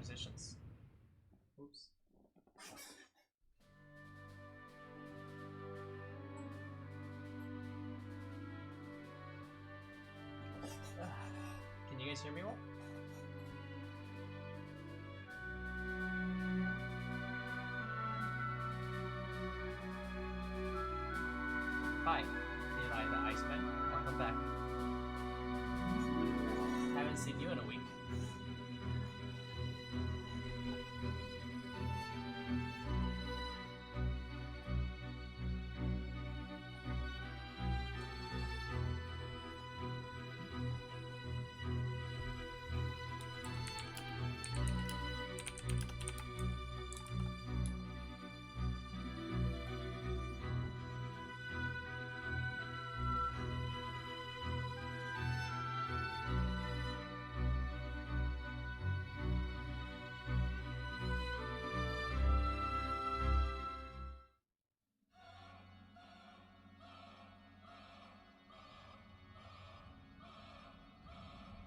transitions. Oops. Can you guys hear me well? Hi, Eli the Iceman. Welcome back. Haven't seen you in a week.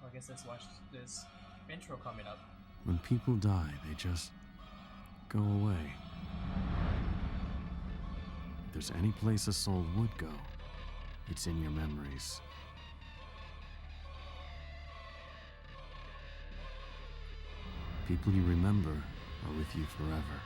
I guess let's watch this intro coming up. When people die, they just go away. If there's any place a soul would go, it's in your memories. People you remember are with you forever.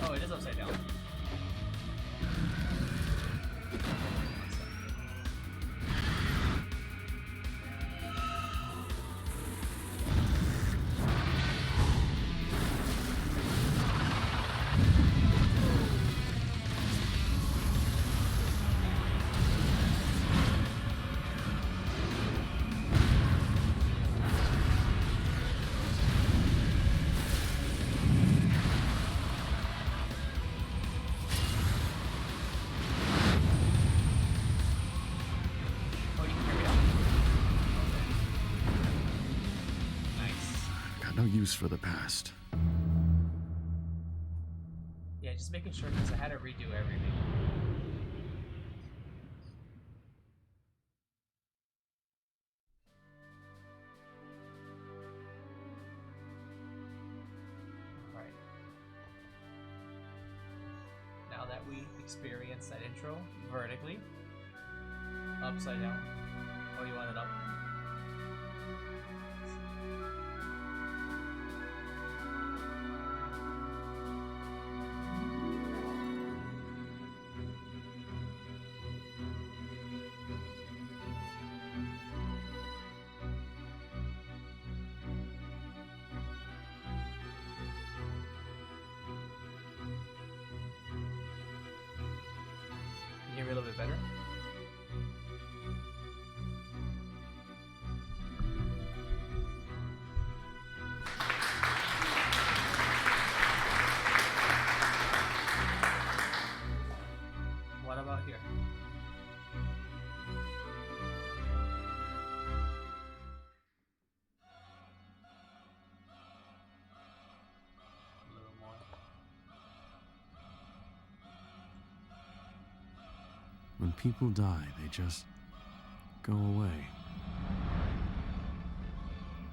Oh, it is upside down. No use for the past. Yeah, just making sure because I had to redo everything. Alright. Now that we experienced that intro vertically, upside down. Oh, you want it up? Hear me a little bit better? What about here? A little more. When people die, they just go away.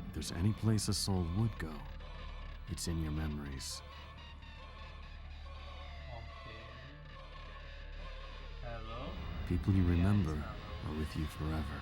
If there's any place a soul would go, it's in your memories. Okay. Hello? People you remember are with you forever.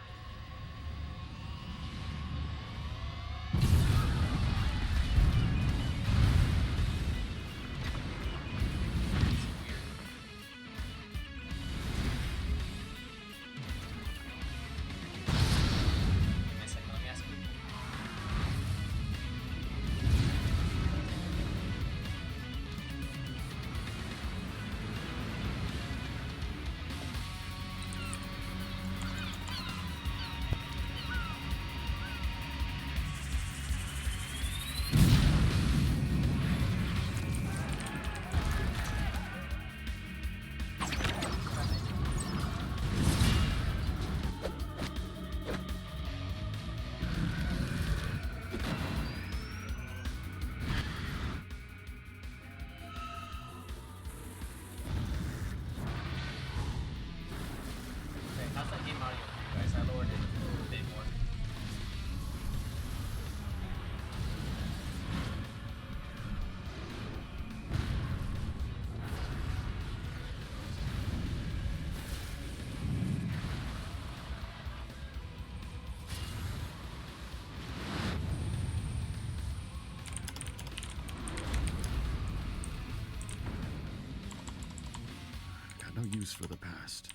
got no use for the past.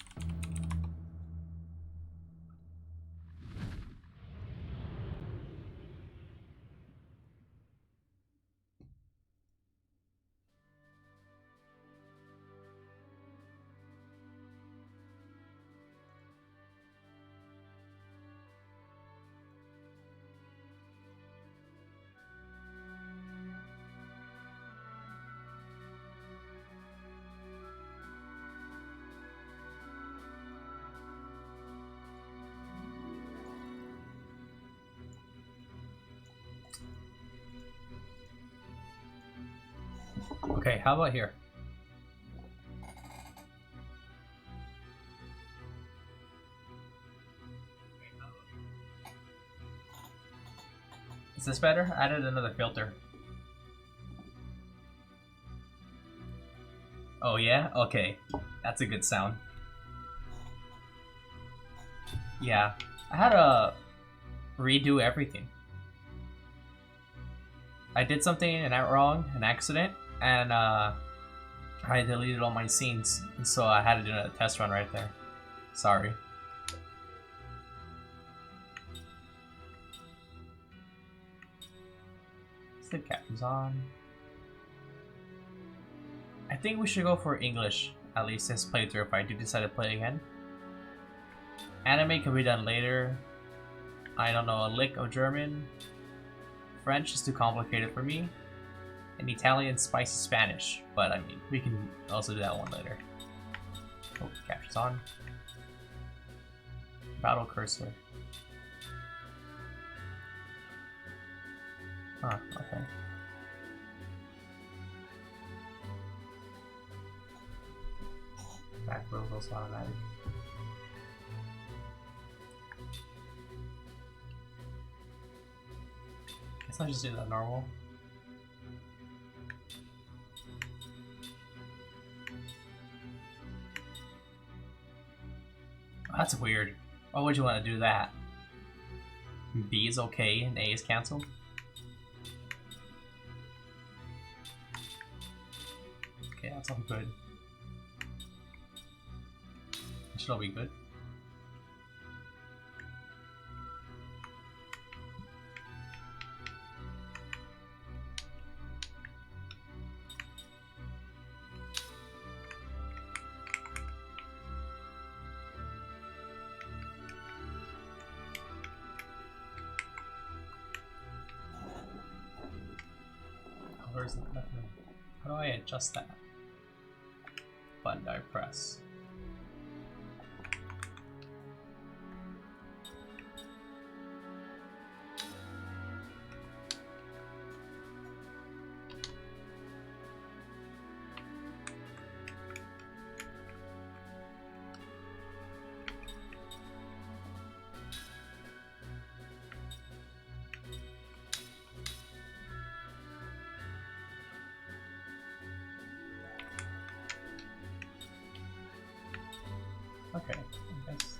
Okay, how about here? Is this better? I added another filter. Oh yeah? Okay. That's a good sound. Yeah. I had to redo everything. I did something wrong, an accident, and I deleted all my scenes, and so I had to do a test run right there. Sorry. The captain's on. I think we should go for English, at least this playthrough, if I do decide to play again. Anime can be done later. I don't know a lick of German. French is too complicated for me. And Italian, spicy Spanish. But I mean, we can also do that one later. Oh, capture's on. Battle cursor. Huh, okay. Back row goes automatic. Guess I'll just do that normal. That's weird. Why would you want to do that? B is okay and A is cancelled? Okay, that's all good. It should all be good. Colors and nothing. How do I adjust that? Button I press. Okay, I guess.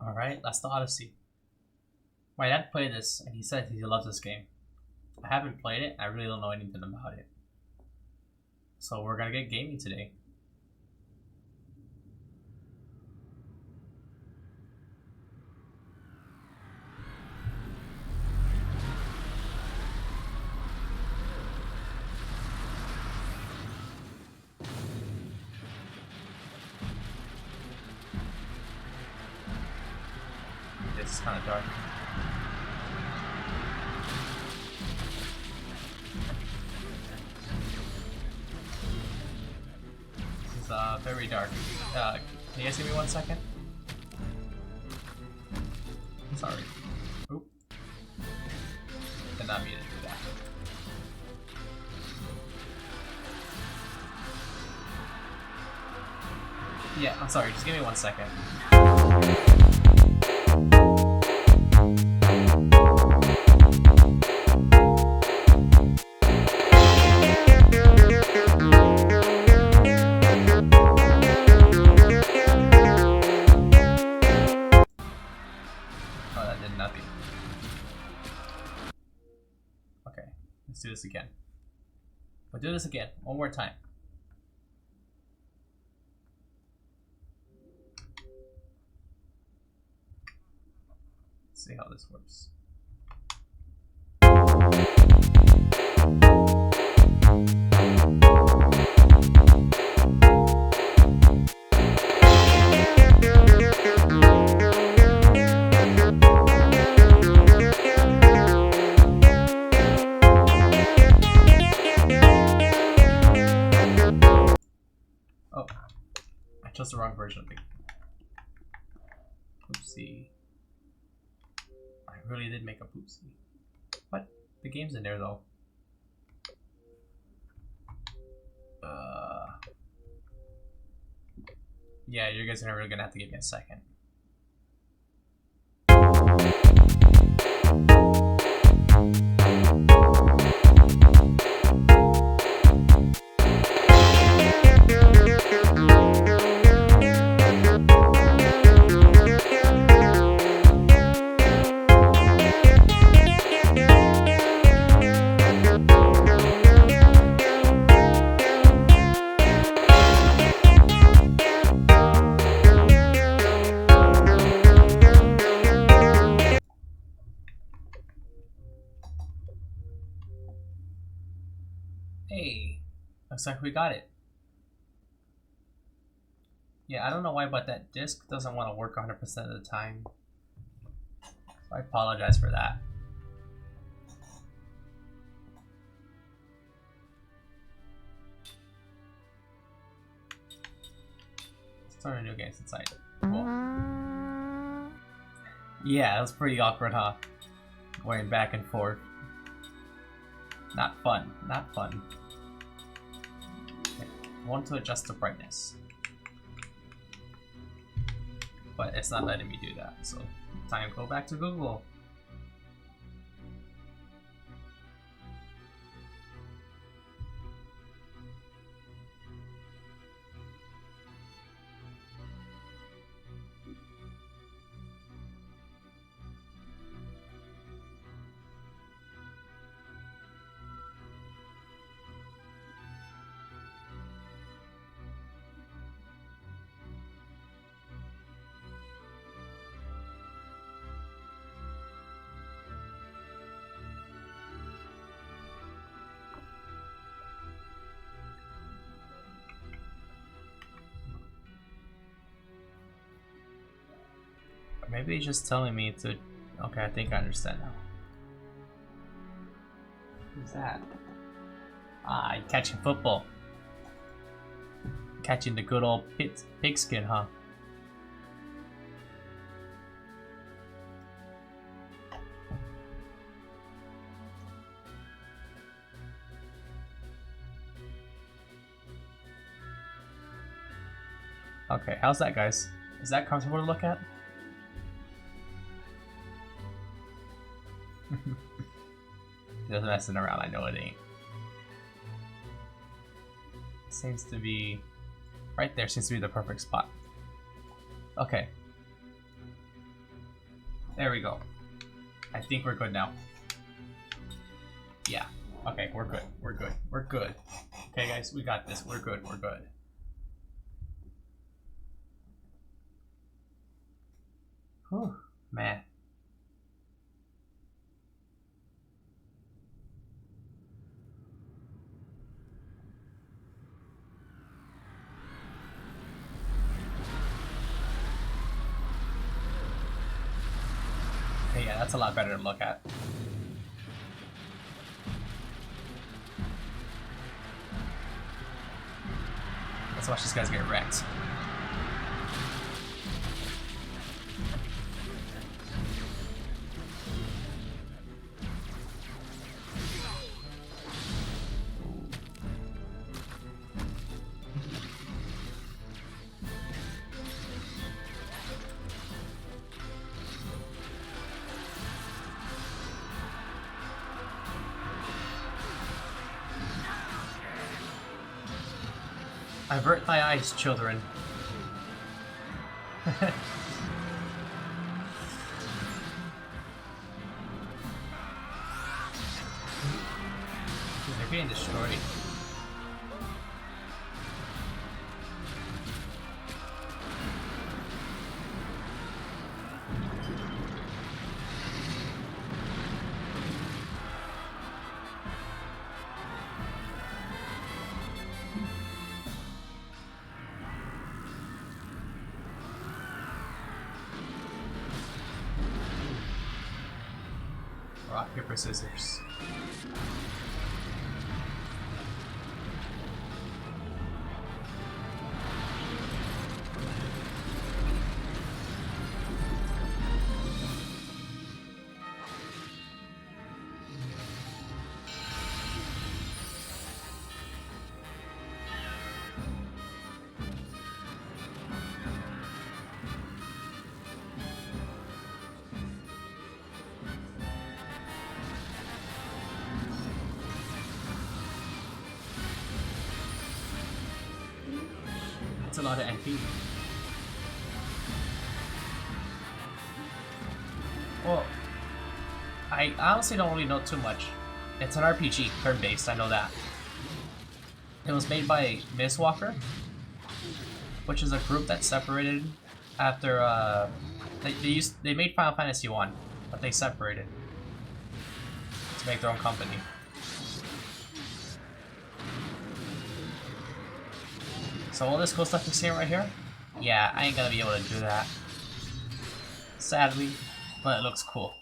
Alright, Lost Odyssey. My dad played this and he said he loves this game. I haven't played it, I really don't know anything about it. So we're gonna get gaming today. This is kind of dark. This is very dark. Can you guys give me 1 second? I'm sorry. Oop. Did not mean to do that. Yeah, I'm sorry. Just give me 1 second. Oh, that did nothing. Okay, let's do this again. We'll do this again, one more time. Let's see how this works. Oh, I chose the wrong version of the... Oopsie. I really did make a poopsie. What? The game's in there though. Yeah, you guys are really gonna have to give me a second. Hey, looks like we got it. Yeah, I don't know why, but that disc doesn't want to work 100% of the time. So I apologize for that. Let's start a new game inside. Cool. Yeah, that was pretty awkward, huh? Going back and forth. Not fun, not fun. Okay. I want to adjust the brightness. But it's not letting me do that, so time to go back to Google. Maybe he's just telling me to... Okay, I think I understand now. Who's that? Ah, you're catching football. Catching the good old pigskin, huh? Okay, how's that, guys? Is that comfortable to look at? Just messing around, I know it ain't. Seems to be... Right there seems to be the perfect spot. Okay. There we go. I think we're good now. Yeah. Okay, we're good. We're good. We're good. Okay, guys, we got this. We're good. We're good. Whew, man. Yeah, that's a lot better to look at. Let's watch these guys get wrecked. Avert thy eyes, children. They're getting destroyed. rock, paper, scissors. That's a lot of MP. Well, I honestly don't really know too much. It's an RPG, turn-based, I know that. It was made by Mistwalker, which is a group that separated after they made Final Fantasy 1, but they separated to make their own company. So all this cool stuff you're seeing right here, yeah, I ain't gonna be able to do that, sadly, but it looks cool.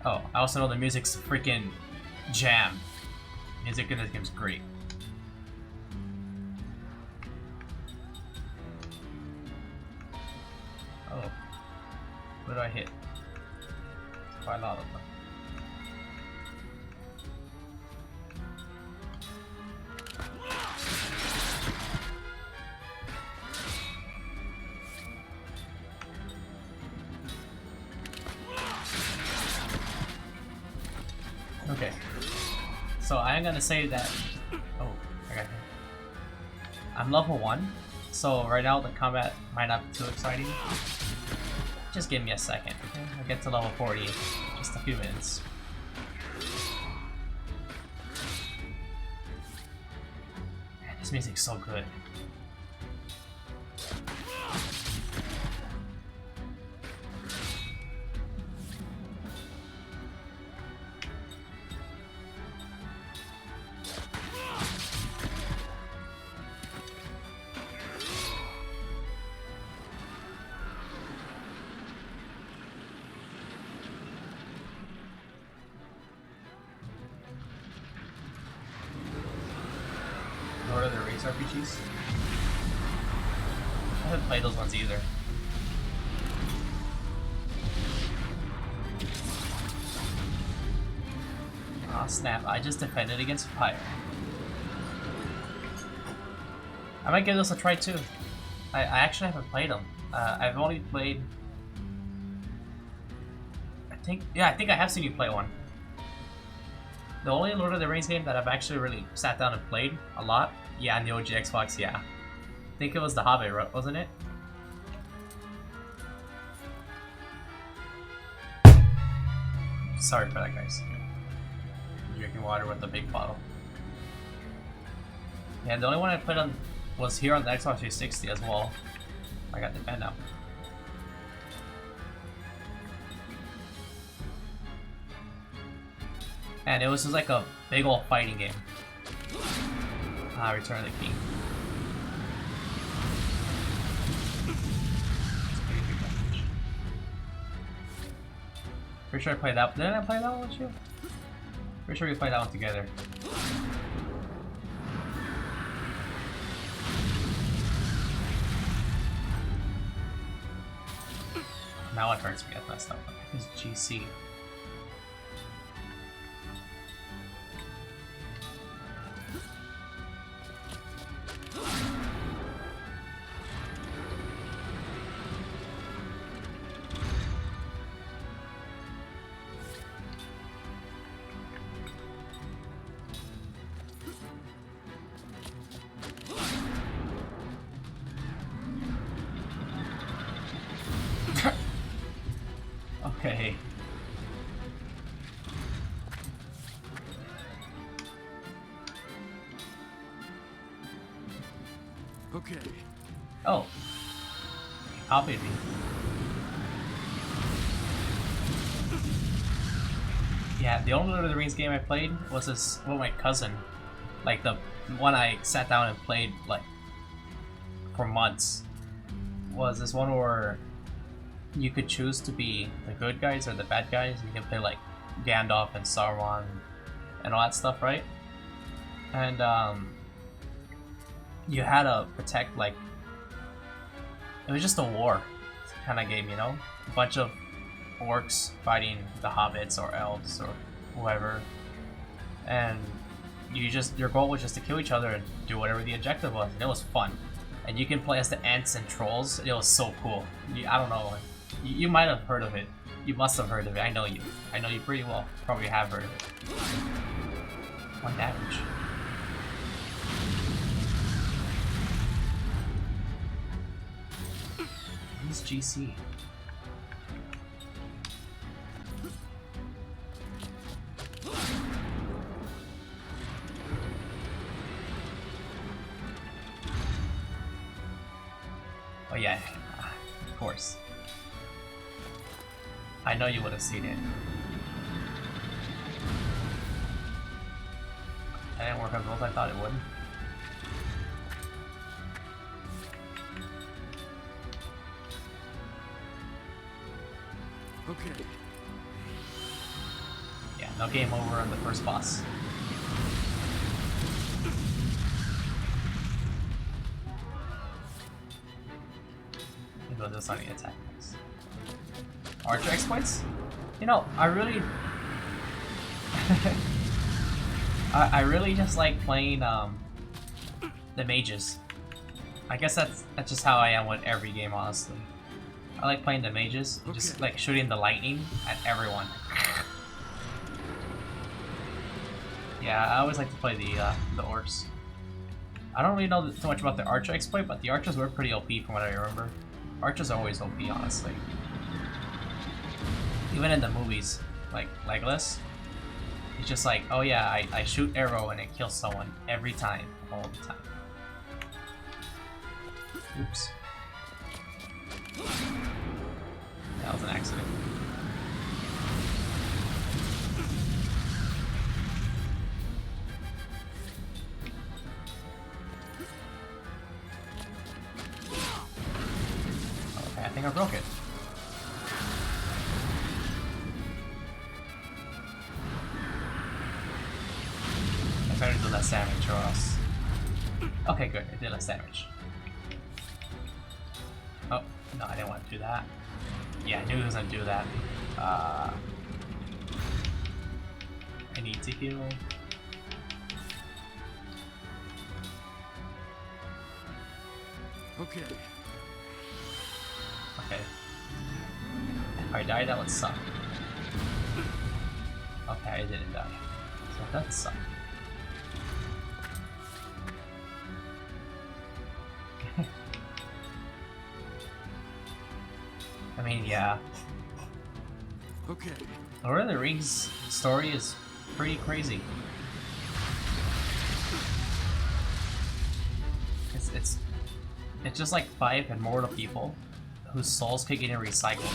Oh, I also know the music's freaking jam. Music in this game's great. Oh, what did I hit? Quite a lot of them. Okay, so I'm gonna say that. Oh, I got hit. I'm level 1, so right now the combat might not be too exciting. Just give me a second, okay? I'll get to level 40 in just a few minutes. Man, this music's so good. Lord of the Rings RPGs? I haven't played those ones either. Aw, snap, I just defended against fire. I might give this a try too. I actually haven't played them. I've only played... I think I have seen you play one. The only Lord of the Rings game that I've actually really sat down and played a lot, yeah, on the OG Xbox, yeah. I think it was The Hobbit, wasn't it? Sorry for that, guys. I'm drinking water with a big bottle. Yeah, the only one I played on was here on the Xbox 360 as well. I got the pen now. And it was just like a big old fighting game. Ah, Return of the King. Pretty sure I played that. Didn't I play that one with you? Pretty sure we played that one together. Now it hurts me. That's messed up. It's GC. Okay. Okay. Oh, copied me. Yeah, the only Lord of the Rings game I played was this with my cousin. Like the one I sat down and played like for months. Was this one where you could choose to be the good guys or the bad guys. You can play like Gandalf and Sauron and all that stuff, right? And you had to protect, like, it was just a war kind of game, you know? A bunch of orcs fighting the hobbits or elves or whoever, and your goal was just to kill each other and do whatever the objective was, and it was fun. And you can play as the ants and trolls. It was so cool. I don't know. You might have heard of it. You must have heard of it. I know you. I know you pretty well. Probably have heard of it. 1 damage. Who's GC? Oh yeah, of course. I know you would have seen it. That didn't work as well as I thought it would. Okay. Yeah, no game over on the first boss. Go this on the attack. Archer exploits? You know, I really I really just like playing the mages. I guess that's just how I am with every game, honestly. I like playing the mages, and just like shooting the lightning at everyone. Yeah, I always like to play the orcs. I don't really know too much about the archer exploit, but the archers were pretty OP from what I remember. Archers are always OP, honestly. Even in the movies, like Legolas, it's just like, oh yeah, I shoot arrow and it kills someone every time, all the time. Oops. That was an accident. Okay, I think I broke it. I better do less damage or else. Okay, good, it did less damage. Oh, no, I didn't want to do that. Yeah, I knew he was gonna do that. I need to heal. Okay. Okay. If I die, that would suck. Okay, I didn't die. So that suck. I mean, yeah. Okay. Lord of the Rings story is pretty crazy. It's just like 5 immortal people whose souls keep getting recycled.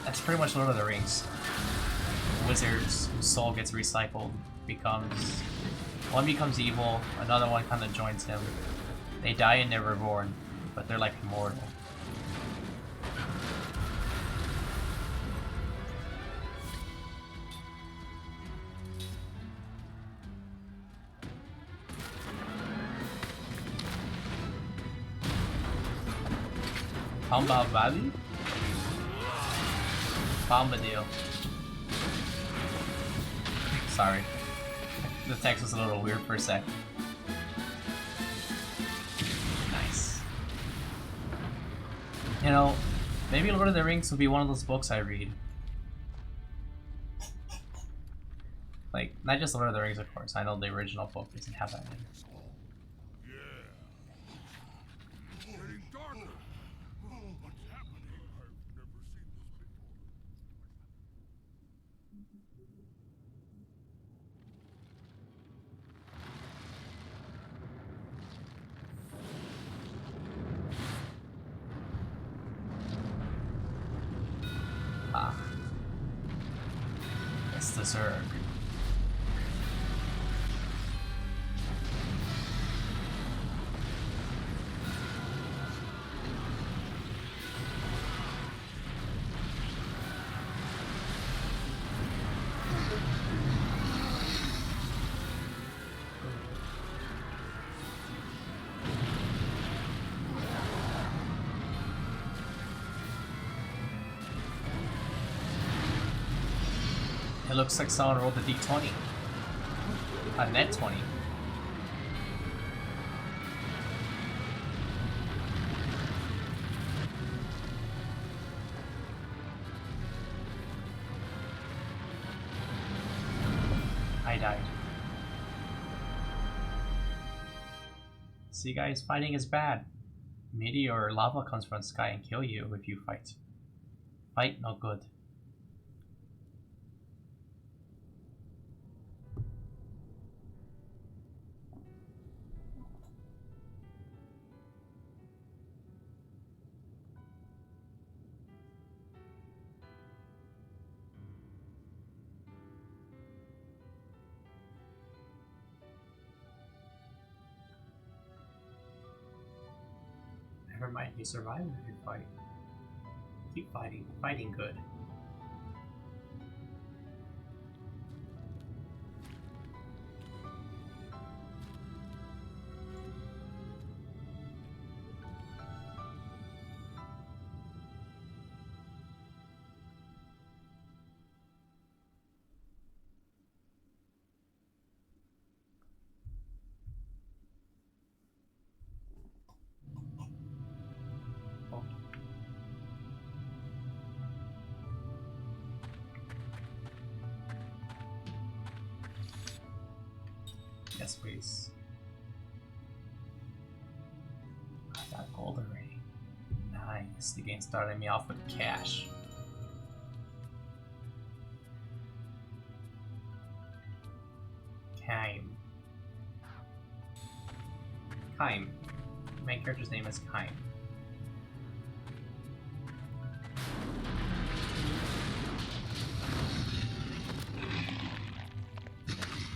That's pretty much Lord of the Rings. Wizards whose soul gets recycled one becomes evil, another one kind of joins him. They die and they're reborn, but they're like immortal. Pamba Valley? Bombadil. Sorry. The text was a little weird for a sec. Nice. You know, maybe Lord of the Rings will be one of those books I read. Like, not just Lord of the Rings, of course. I know the original book doesn't have that in it. Zerg. It looks like someone rolled a d20. A net 20. I died. See guys, fighting is bad. Meteor or lava comes from the sky and kill you if you fight. Fight no good. Never mind, you survive if you fight. Keep fighting. Fighting good. Yes, please. I got gold already. Nice. The game started me off with cash. Kaim. Main character's name is Kaim.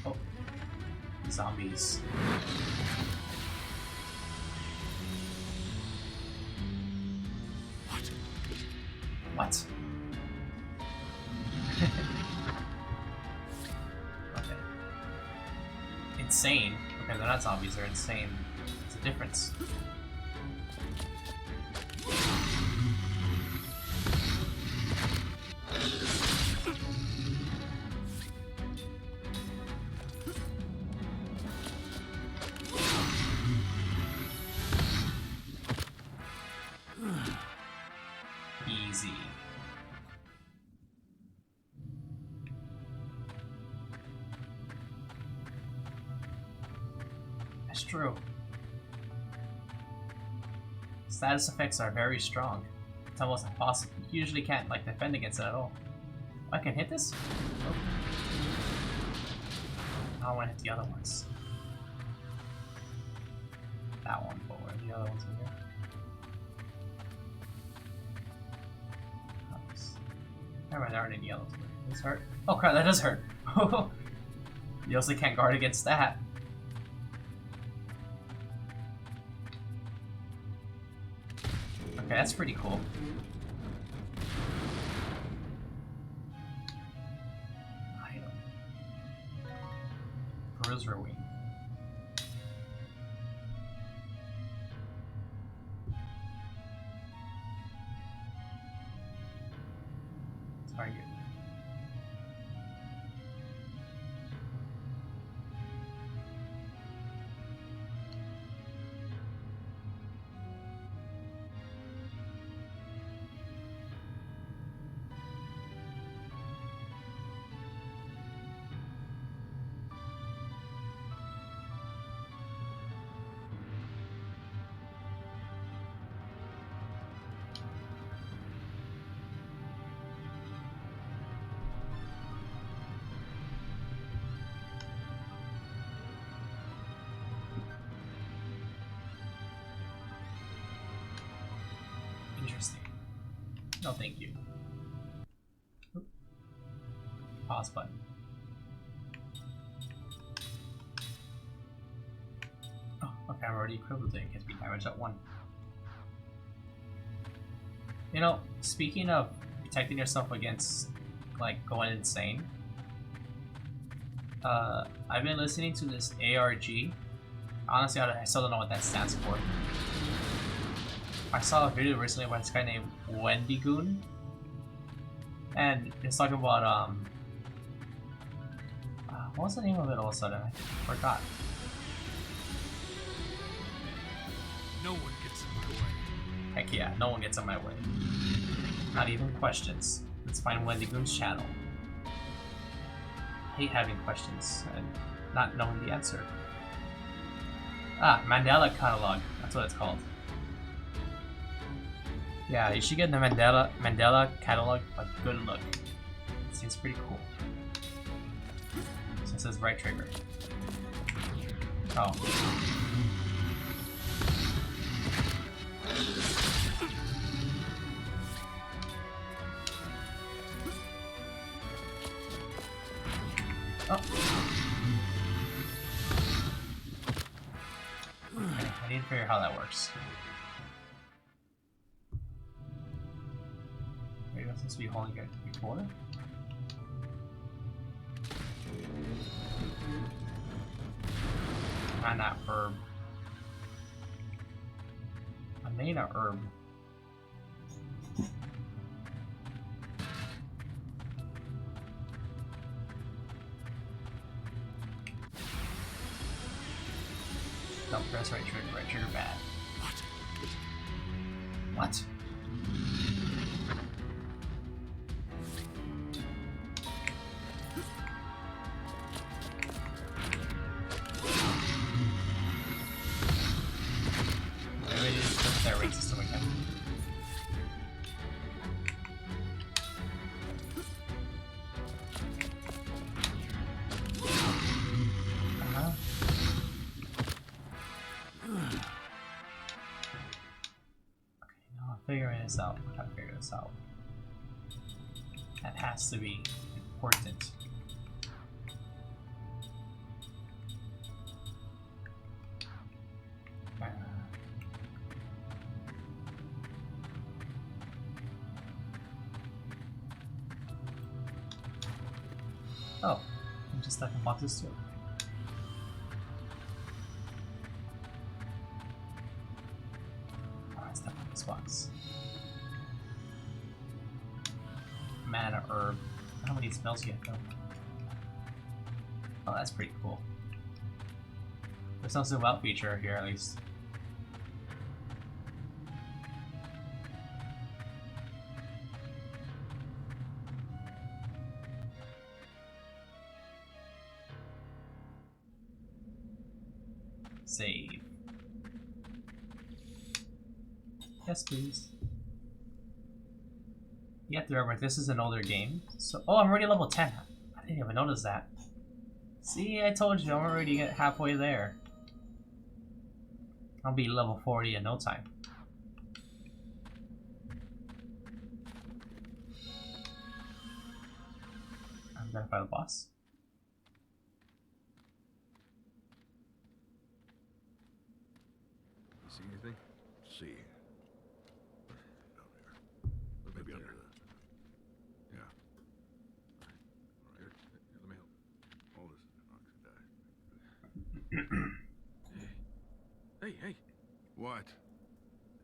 Oh. Zombies. What? Okay. Insane. Okay, they're not zombies, they're insane. It's a difference. Easy. That's true. Status effects are very strong. It's almost impossible. You usually can't like defend against it at all. I can hit this? Oh. I want to hit the other ones. That one, but where are the other ones in here? Never mind, there aren't any yellows. This hurt? Oh crap, that does hurt. You also can't guard against that. Okay, that's pretty cool. Item. Bruiser wing. Target. Interesting. No, thank you. Oop. Pause button. Okay, I'm already equipped with it. It gets me damage at 1. You know, speaking of protecting yourself against, like, going insane, I've been listening to this ARG. Honestly, I still don't know what that stands for. I saw a video recently by this guy named Wendy Goon, and it's talking about, what was the name of it all of a sudden? I forgot. No one gets in my way. Heck yeah, no one gets in my way. Not even questions. Let's find Wendy Goon's channel. I hate having questions and not knowing the answer. Ah, Mandela Catalog. That's what it's called. Yeah, you should get the Mandela Catalog a good look. It seems pretty cool. So it says right trigger. Oh. Oh. Okay, I need to figure out how that works. Maybe I'm supposed to be holding it before? Mana herb. A mana herb. Don't press right trigger bad. What? Maybe just put that rate system again. Figuring this out. I'm trying to figure this out. That has to be important. Oh, I'm just stuck in boxes too. Alright, step on this box. Mana herb. How many spells you have though? Oh, that's pretty cool. There's no zoom out feature here at least. Save. Yes, please. You have to remember, this is an older game. So, oh, I'm already level 10. I didn't even notice that. See, I told you, I'm already halfway there. I'll be level 40 in no time. I'm gonna fight the boss. You see anything? See. Down here. Maybe under that. Yeah. All right. Here, let me help. Hold this. Hey, hey, What?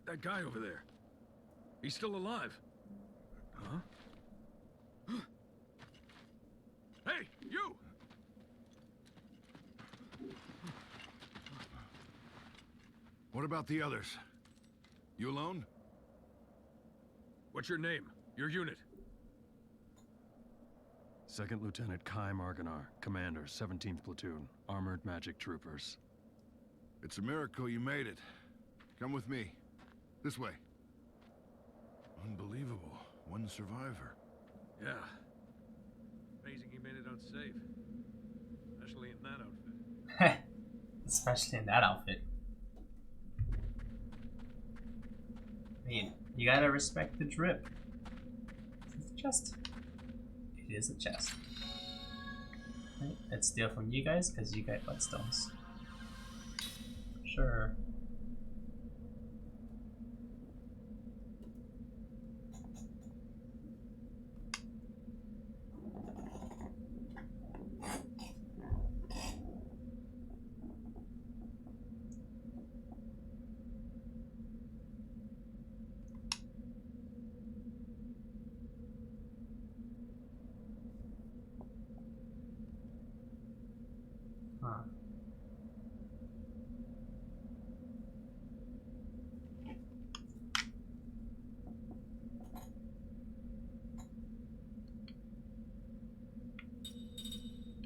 that guy over there. He's still alive. Huh? Hey, you! What about the others? You alone? What's your name? Your unit? Second Lieutenant Kai Marganar, Commander, 17th Platoon, Armored Magic Troopers. It's a miracle you made it. Come with me. This way. Unbelievable. One survivor. Yeah. Amazing he made it out safe. Especially in that outfit. Especially in that outfit. I mean, you gotta respect the drip. It's a chest. It is a chest. Right, let's steal from you guys because you got bloodstones. Sure. Huh.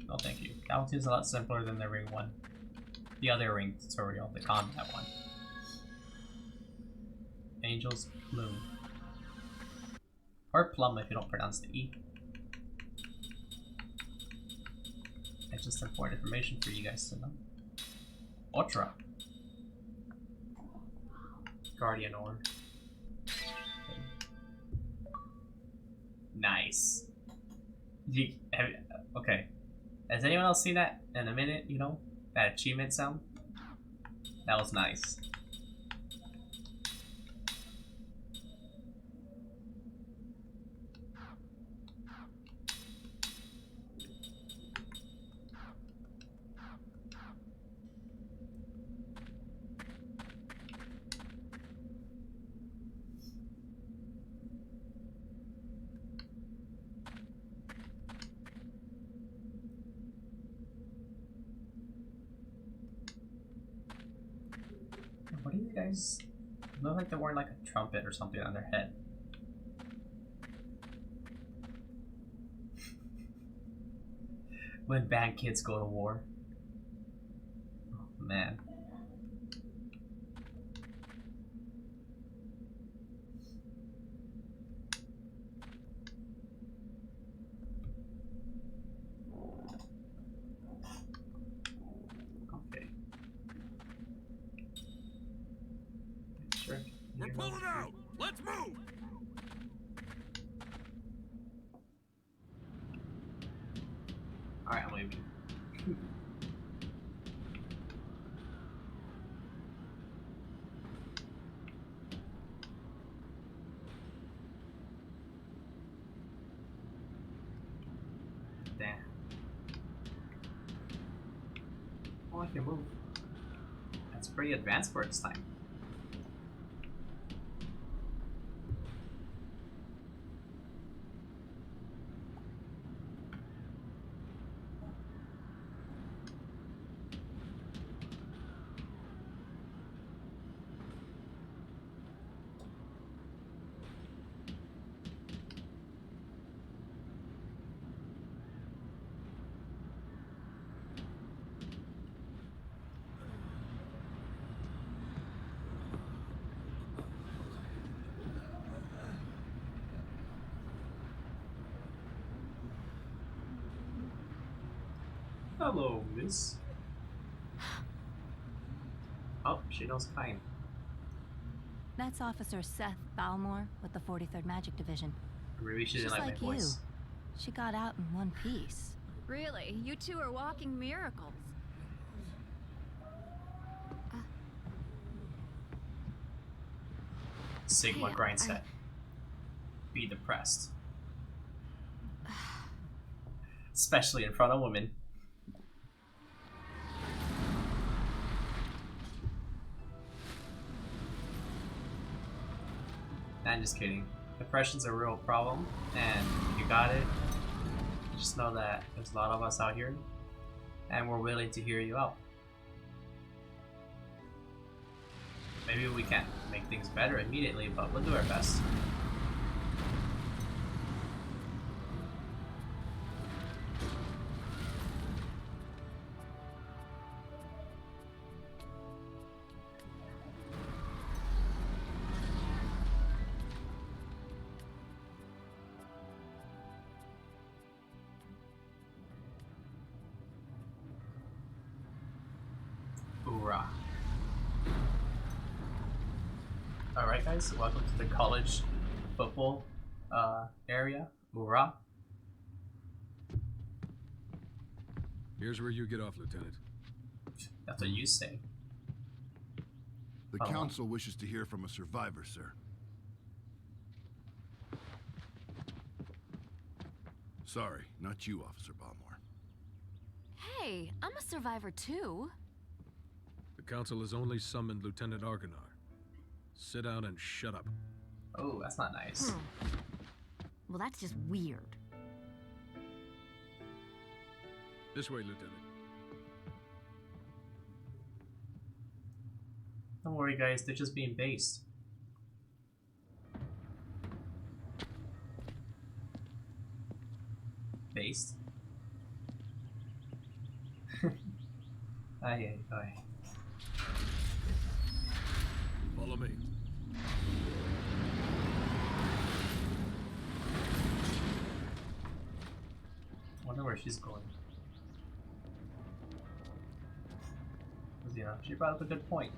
No, thank you. That one seems a lot simpler than the ring one. The other ring tutorial, the combat one. Angel's Bloom. Or Plum if you don't pronounce the E. It's just important information for you guys to know. Ultra. Guardian Ore. Nice. Okay. Has anyone else seen that in a minute, you know? That achievement sound? That was nice. What do you guys look like? They're wearing like a trumpet or something on their head. When bad kids go to war. Oh man. Okay. Sure. We're pulling out! Let's move! Alright, I'm leaving. Damn. Oh, I can move. That's pretty advanced for its time. Hello, miss. Oh, she knows kind. That's Officer Seth Balmore with the 43rd Magic Division. Maybe she didn't She's like like my you. voice. She got out in one piece. Really? You two are walking miracles. Sigma Hey, grind set. Be depressed. Especially in front of women. I'm just kidding. Depression's a real problem, and if you got it, just know that there's a lot of us out here, and we're willing to hear you out. Maybe we can't make things better immediately, but we'll do our best. Hoorah. Alright guys, welcome to the college football area. Hoorah. Here's where you get off, Lieutenant. That's what you say. The council wishes to hear from a survivor, sir. Sorry, not you, Officer Balmore. Hey, I'm a survivor too. The council has only summoned Lieutenant Argonar. Sit down and shut up. Oh, that's not nice. Well, that's just weird. This way, Lieutenant. Don't worry, guys. They're just being based. Based? Aye, aye, aye. Follow me. Wonder where she's going. 'Cause, you know, she brought up a good point.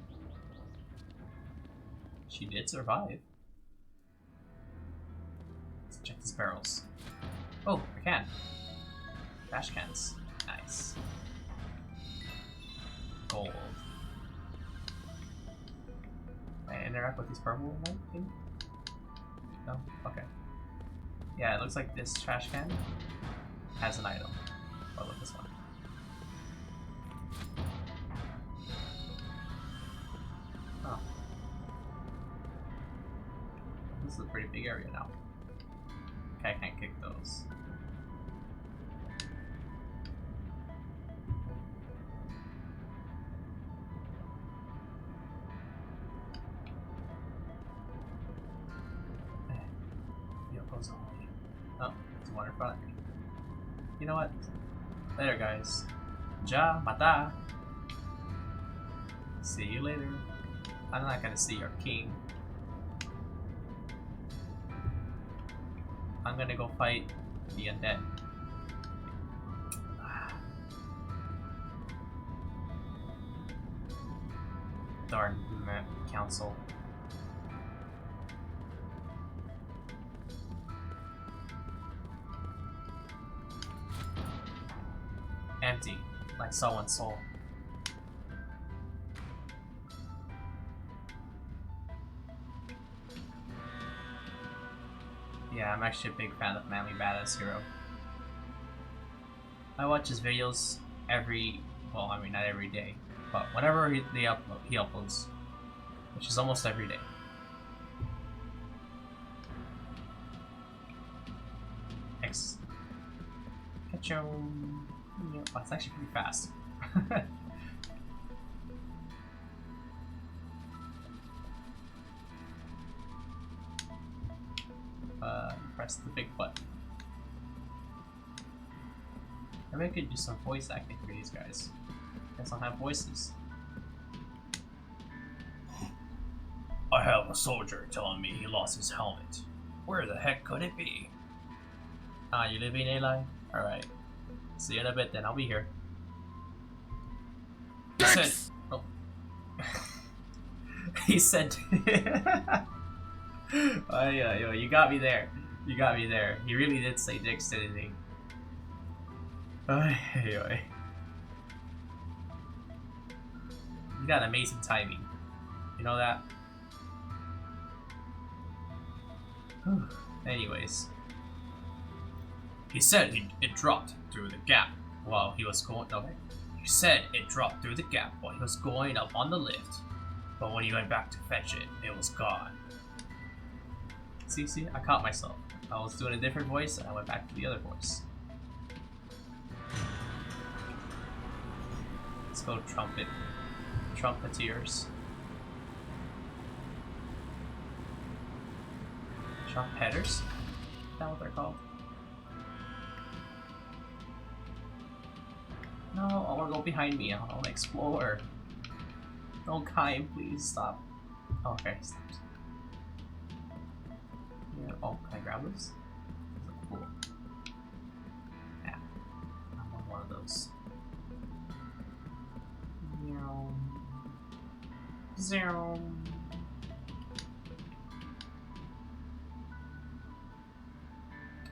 She did survive. Let's check these barrels. Oh, I can. Trash cans. Nice. Gold. Can I interact with these purple light thing? No? Okay. Yeah, it looks like this trash can has an item. What about this one? Oh. This is a pretty big area now. Okay, I can't kick those. Yoko's only. Oh, there's one in front of me. You know what? Later, guys. Ja mata. See you later. I'm not gonna see your king. I'm gonna go fight the undead. Darn council. Empty, like someone's soul. Yeah, I'm actually a big fan of Manly Badass Hero. I watch his videos well, I mean not every day, but whenever he uploads, which is almost every day. X. Ka-chum. Oh, it's actually pretty fast. Press the big button. Maybe I could do some voice acting for these guys. Guess don't have voices. I have a soldier telling me he lost his helmet. Where the heck could it be? Ah, you leaving, Eli? Alright. See you in a bit then, I'll be here. He said... Oh. He said... Oh, yeah, you got me there. You got me there. He really did say dicks, didn't he? Anyway. You got amazing timing. You know that? Anyways. He said it dropped through the gap while he was going... Okay. He said it dropped through the gap while he was going up on the lift. But when he went back to fetch it, it was gone. See, I caught myself. I was doing a different voice and I went back to the other voice. Let's go trumpeteers. Trumpetters? Is that what they're called? No, I wanna go behind me. I wanna explore. Don't climb, please stop. Oh, okay, stopped. Yeah. Oh, can I grab this? Cool. Yeah. I want one of those. Zero.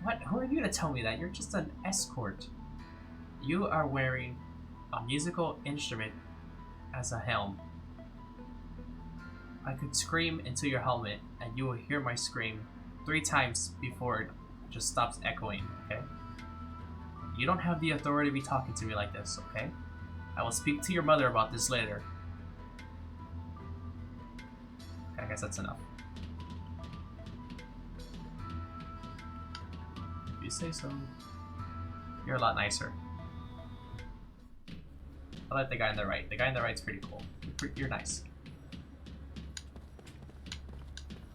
What? Who are you to tell me that? You're just an escort. You are wearing a musical instrument as a helm. I could scream into your helmet, and you will hear my scream 3 times before it just stops echoing, okay? You don't have the authority to be talking to me like this, okay? I will speak to your mother about this later. Okay, I guess that's enough. If you say so. You're a lot nicer. I like the guy on the right. The guy on the right's pretty cool. You're nice.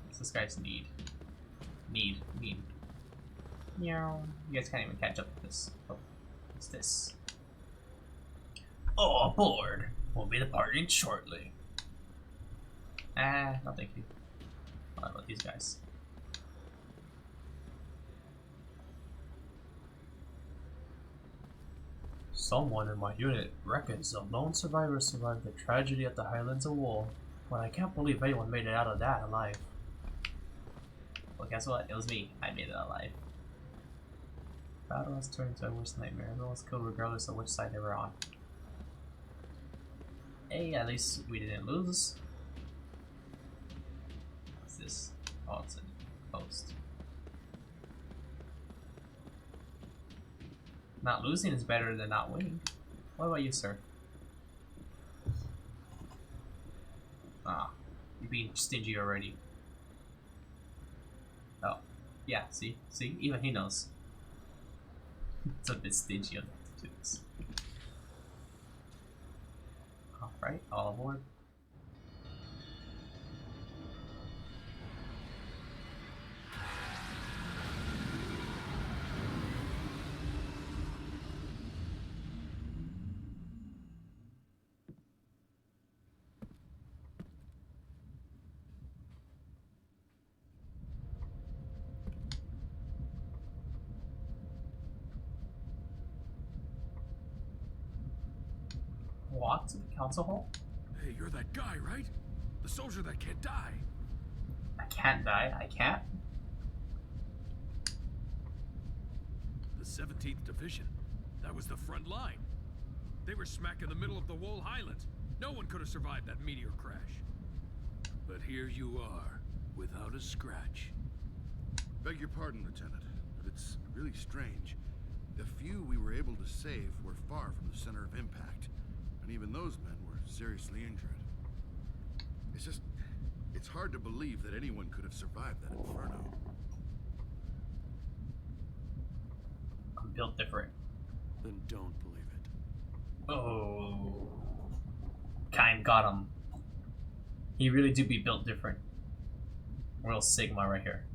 What's this guy's need? Need. Meow. You guys can't even catch up with this. Oh, what's this? Oh, aboard. We'll be departing shortly. No thank you. What about these guys? Someone in my unit reckons a lone survivor survived the tragedy at the Highlands of Wool, but I can't believe anyone made it out of that alive. Well, guess what? It was me. I made it alive. Battle has turned into a worst nightmare. Everyone was killed regardless of which side they were on. Hey, at least we didn't lose. What's this? Oh, it's a post. Not losing is better than not winning. What about you, sir? Ah, you're being stingy already. Oh, yeah, see? Even he knows. It's a bit stingy of the attitudes. Alright, all aboard. Walk to the council hall? Hey, you're that guy, right? The soldier that can't die. I can't die. I can't? The 17th Division. That was the front line. They were smack in the middle of the Wool Highlands. No one could have survived that meteor crash. But here you are, without a scratch. Beg your pardon, Lieutenant, but it's really strange. The few we were able to save were far from the center of impact, and even those men were seriously injured. It's hard to believe that anyone could have survived that inferno. I'm built different. Then don't believe it. Oh. Kind got him. He really do be built different. Real Sigma right here.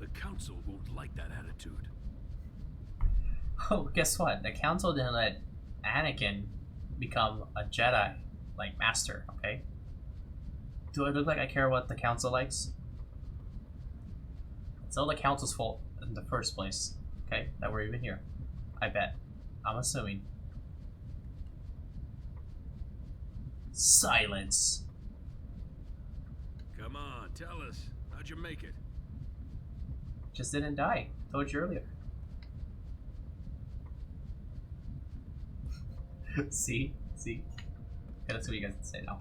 The Council won't like that attitude. Oh, guess what? The council didn't let Anakin become a Jedi, like, master, okay? Do I look like I care what the council likes? It's all the council's fault in the first place, okay? That we're even here. I bet. I'm assuming. Silence. Come on, tell us. How'd you make it? Just didn't die. Told you earlier. See? Okay, let's see what you guys say now.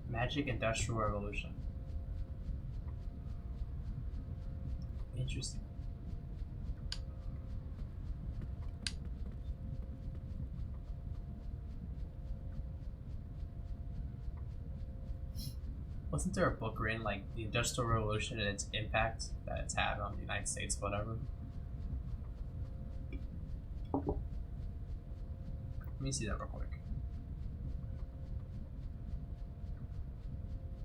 Magic Industrial Revolution. Interesting. Wasn't there a book written like the Industrial Revolution and its impact that it's had on the United States, whatever? Let me see that real quick.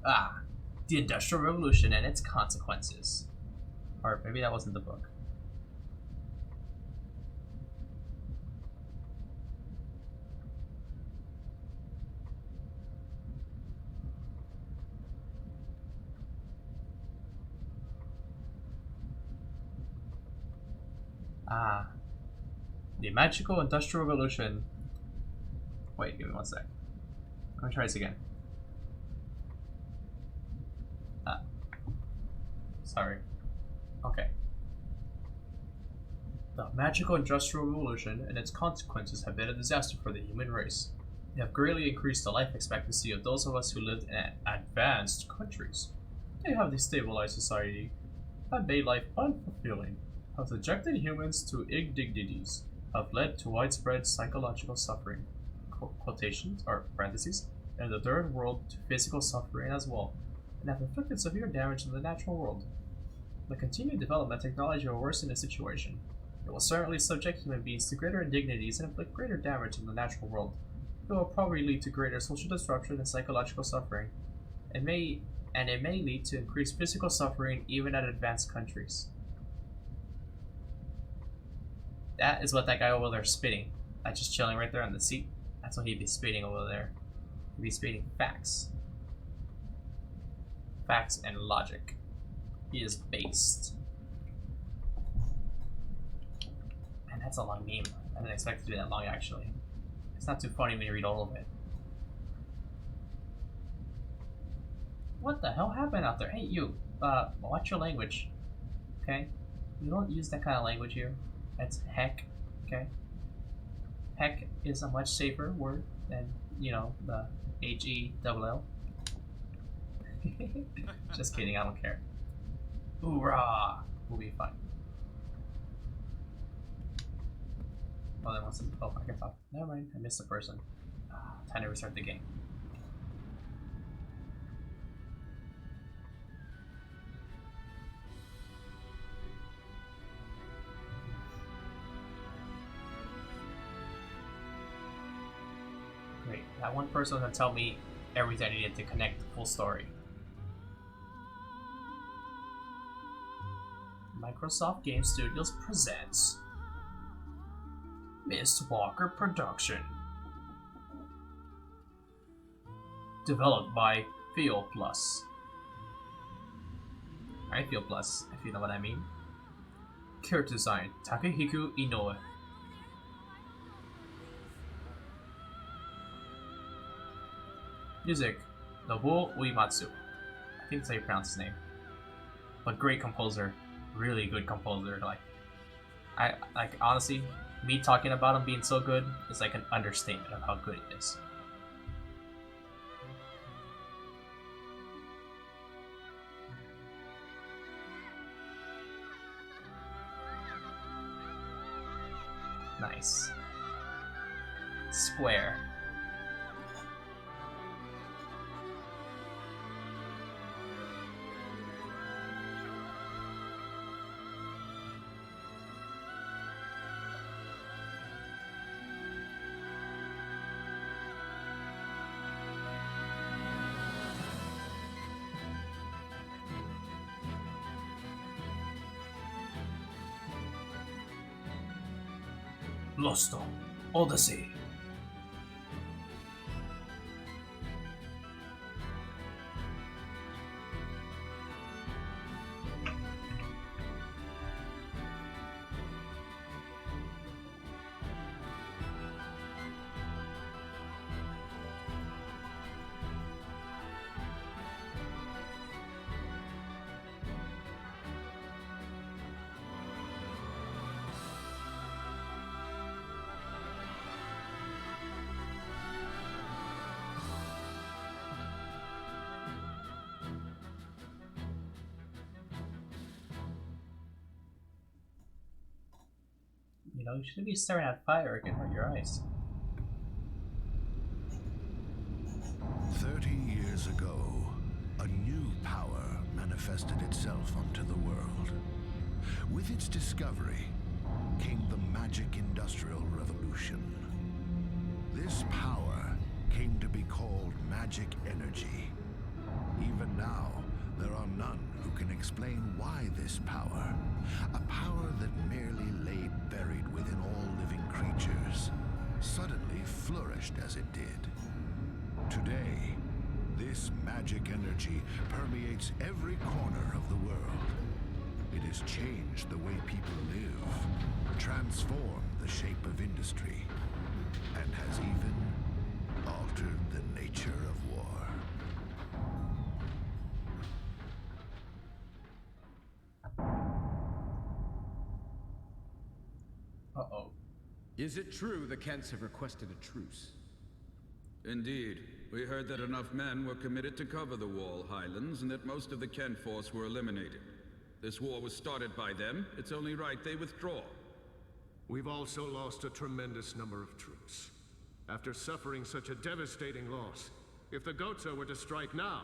Ah, the Industrial Revolution and its consequences. Or maybe that wasn't the book. Ah. The magical industrial revolution. Wait, give me one sec. I'm gonna try this again. Sorry. Okay. The magical industrial revolution and its consequences have been a disaster for the human race. They have greatly increased the life expectancy of those of us who lived in advanced countries. They have destabilized society and made life unfulfilling, have subjected humans to indignities, have led to widespread psychological suffering, quotations or parentheses, and the third world to physical suffering as well, and have inflicted severe damage to the natural world. The continued development of technology will worsen the situation. It will certainly subject human beings to greater indignities and inflict greater damage in the natural world. It will probably lead to greater social disruption and psychological suffering. It may lead to increased physical suffering even at advanced countries. That is what that guy over there is spitting. That's just chilling right there on the seat. That's what he'd be spitting over there. He'd be spitting facts. Facts and logic. He is based. And that's a long name. I didn't expect it to be that long actually. It's not too funny when you read all of it. What the hell happened out there? Hey you, watch your language. Okay? You don't use that kind of language here. That's heck. Okay? Heck is a much safer word than, you know, the H-E-double-L. Just kidding, I don't care. Hoorah! We'll be fine. Oh, then what's oh, I can talk. Never mind, I missed a person. Time to restart the game. Great, that one person will tell me everything I needed to connect the full story. Microsoft Game Studios presents Mist Walker Production. Developed by Feel Plus. I Feel Plus, if you know what I mean. Character design, Takehiko Inoue. Music, Nobuo Uematsu. I think that's how you pronounce his name. But great composer. Really good composer. I honestly, me talking about him being so good is like an understatement of how good it is. Nice. Square. Lost Odyssey. You know, you shouldn't be staring at fire, it can hurt your eyes. 30 years ago, a new power manifested itself onto the world. With its discovery came the magic industrial revolution. This power came to be called magic energy. Even now, there are none who can explain why this power, a power that merely lay buried within all living creatures, suddenly flourished as it did. Today, this magic energy permeates every corner of the world. It has changed the way people live, transformed the shape of industry and has even altered the nature of war. Uh-oh. Is it true the Kents have requested a truce? Indeed. We heard that enough men were committed to cover the Wall Highlands and that most of the Kent force were eliminated. This war was started by them. It's only right they withdraw. We've also lost a tremendous number of troops. After suffering such a devastating loss, if the Goza were to strike now,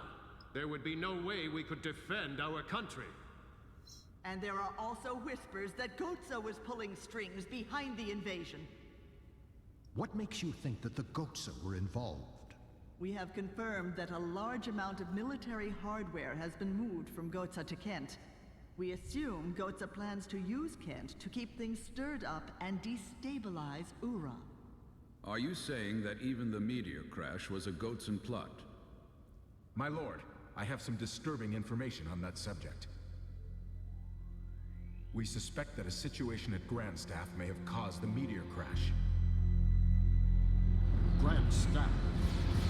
there would be no way we could defend our country. And there are also whispers that Goza was pulling strings behind the invasion. What makes you think that the Goza were involved? We have confirmed that a large amount of military hardware has been moved from Goza to Kent. We assume Goza plans to use Kent to keep things stirred up and destabilize Ura. Are you saying that even the meteor crash was a Gotsan plot? My lord, I have some disturbing information on that subject. We suspect that a situation at Grand Staff may have caused the meteor crash. Grand Staff.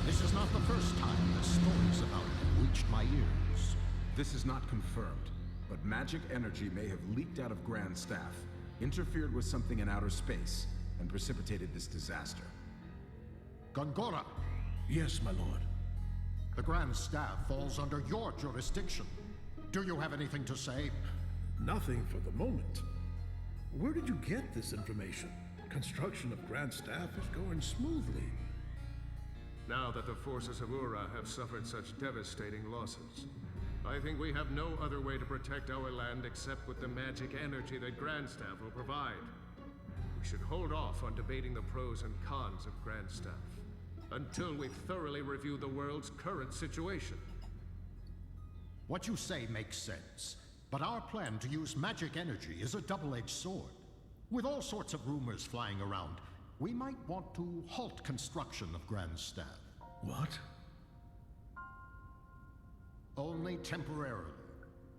This is not the first time the stories about it reached my ears. This is not confirmed, but magic energy may have leaked out of Grand Staff, interfered with something in outer space, and precipitated this disaster. Gongora, Yes, my lord. the Grand Staff falls under your jurisdiction. Do you have anything to say? Nothing for the moment. Where did you get this information? Construction of Grand Staff is going smoothly. Now that the forces of Ura have suffered such devastating losses, I think we have no other way to protect our land except with the magic energy that Grand Staff will provide. We should hold off on debating the pros and cons of Grand Staff until we thoroughly review the world's current situation. What you say makes sense, but our plan to use magic energy is a double-edged sword. With all sorts of rumors flying around, we might want to halt construction of Grand Staff. What? Only temporarily.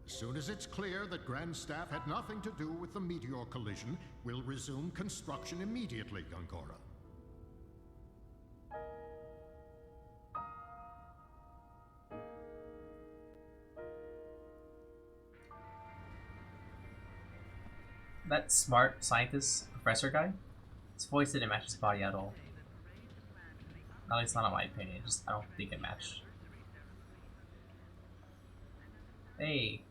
As soon as it's clear that Grand Staff had nothing to do with the meteor collision, we'll resume construction immediately, Gongora. That smart scientist professor guy, his voice didn't match his body at all. At least not in my opinion, just I don't think it matched. Hey,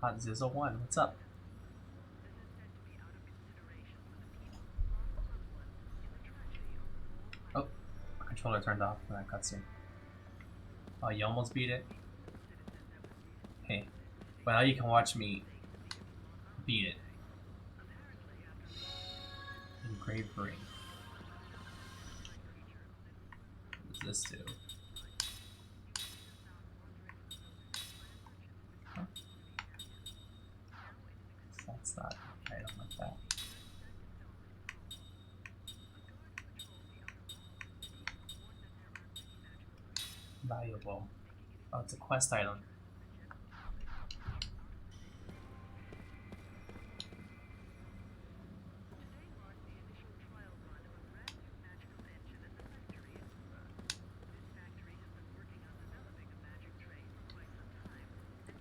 Hot Zizzle 1, what's up? Oh, my controller turned off in that cutscene. Oh, you almost beat it? Hey, well now you can watch me beat it. Engraved ring. What does this do? Huh? That's not okay, I don't like that. Valuable. Oh, it's a quest item.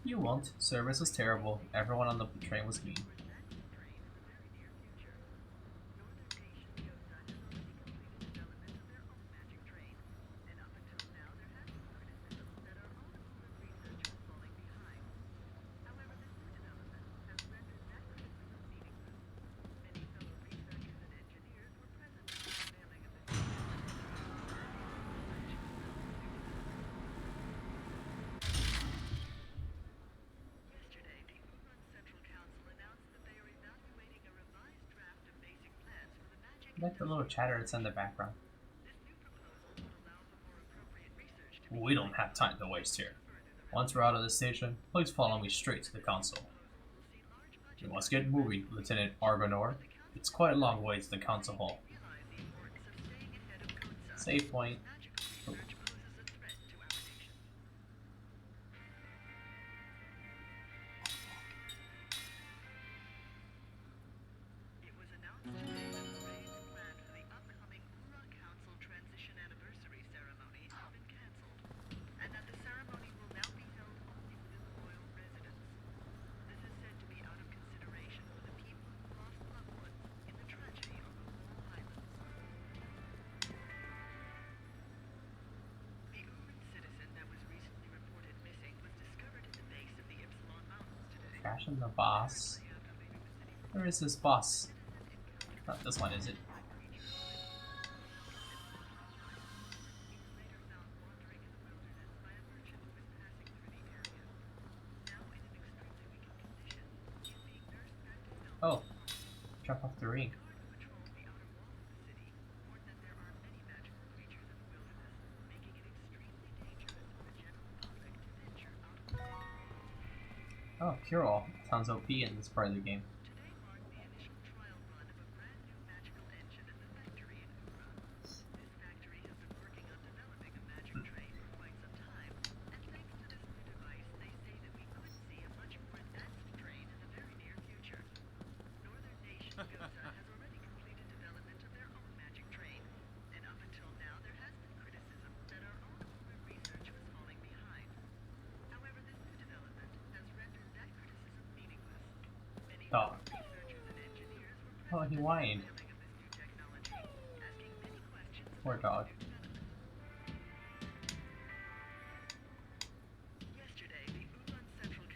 You won't. Service was terrible. Everyone on the train was mean. I like the little chatter that's in the background. We don't have time to waste here. Once we're out of the station, please follow me straight to the console. You must get moving, Lieutenant Argonor. It's quite a long way to the council hall. Save point. Oh. Crash on the boss. Where is this boss? Not this one, is it? Oh, jump off the ring. Oh, cure all. Sounds OP in this part of the game. Dog. Oh, he whined. Poor dog.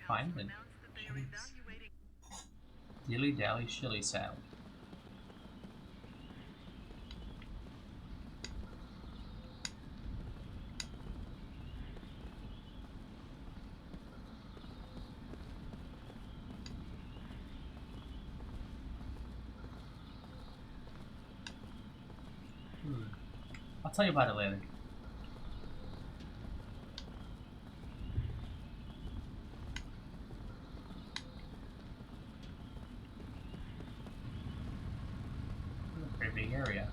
Fine then. Dilly dally shilly sound. I'll tell you about it later. Pretty big area.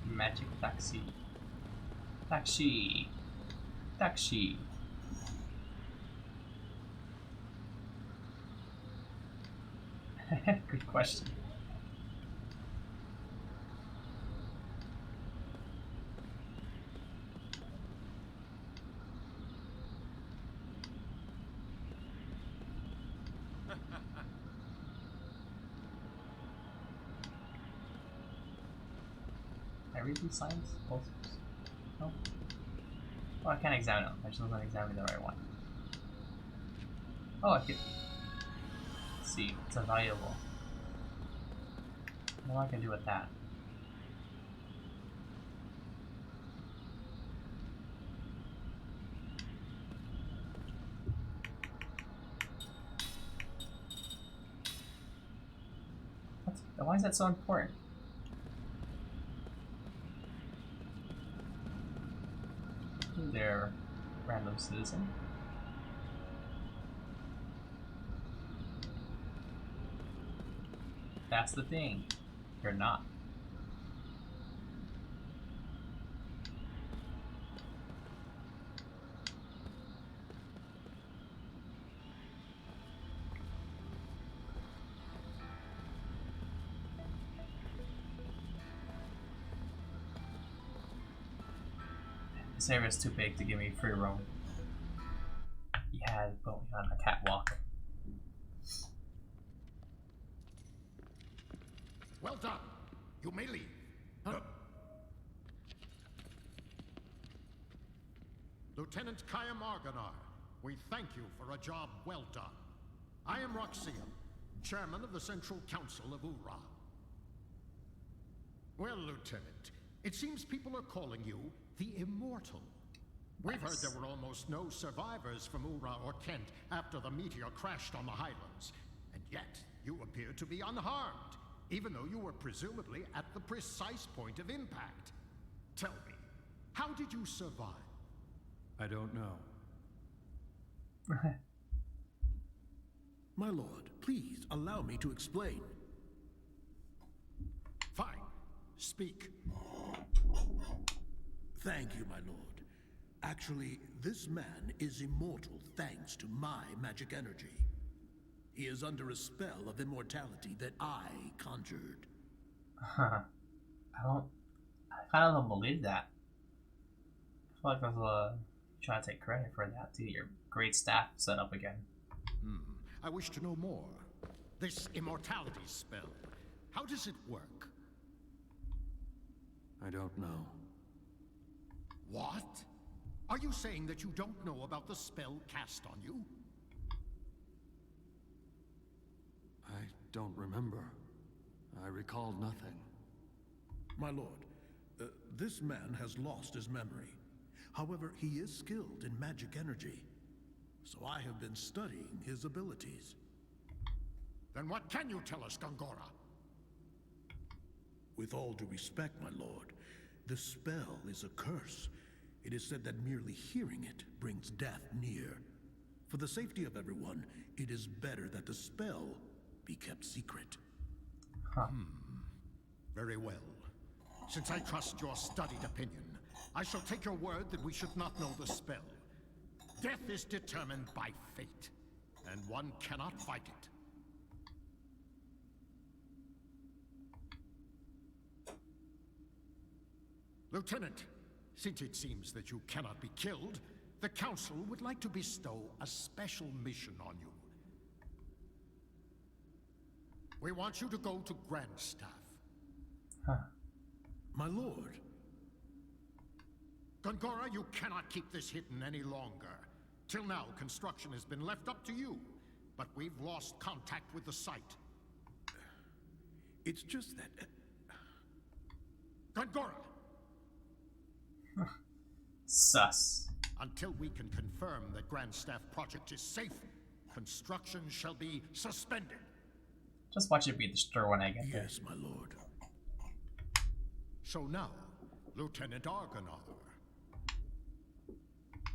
Magic taxi. Taxi. Taxi. Good question. Can I read these signs? Posters? No? Oh, I can't examine them. I just wasn't examining the right one. Oh, I can. Let's see, it's valuable. What I can do with that? Why is that so important? Hey there, random citizen. That's the thing. You're not. This area is too big to give me free roam. He had put me on a catwalk. Well done. You may leave. Lieutenant Kaya Marganar, we thank you for a job well done. I am Roxium, chairman of the Central Council of Ura. Well, Lieutenant, it seems people are calling you the Immortal. We've heard there were almost no survivors from Ura or Kent after the meteor crashed on the Highlands. And yet, you appear to be unharmed, even though you were presumably at the precise point of impact. Tell me, how did you survive? I don't know. My lord, please allow me to explain. Fine. Speak. Thank you, my lord. Actually, this man is immortal thanks to my magic energy. He is under a spell of immortality that I conjured. I kind of don't believe that. I feel like I was trying to take credit for that to your great staff set up again. I wish to know more. This immortality spell, How does it work? I don't know. What? Are you saying that you don't know about the spell cast on you? I don't remember. I recall nothing. My lord, this man has lost his memory. However, he is skilled in magic energy. So I have been studying his abilities. Then what can you tell us, Gongora? With all due respect, my lord, the spell is a curse. It is said that merely hearing it brings death near. For the safety of everyone, it is better that the spell be kept secret. Huh. Very well. Since I trust your studied opinion, I shall take your word that we should not know the spell. Death is determined by fate, and one cannot fight it. Lieutenant, since it seems that you cannot be killed, the Council would like to bestow a special mission on you. We want you to go to Grandstaff. Huh. My lord. Gongora, you cannot keep this hidden any longer. Till now, construction has been left up to you, but we've lost contact with the site. It's just that... Gongora! Sus. Until we can confirm that Grandstaff project is safe, construction shall be suspended. Just watch it be destroyed when I get there. Yes, my lord. So now, Lieutenant Argonar.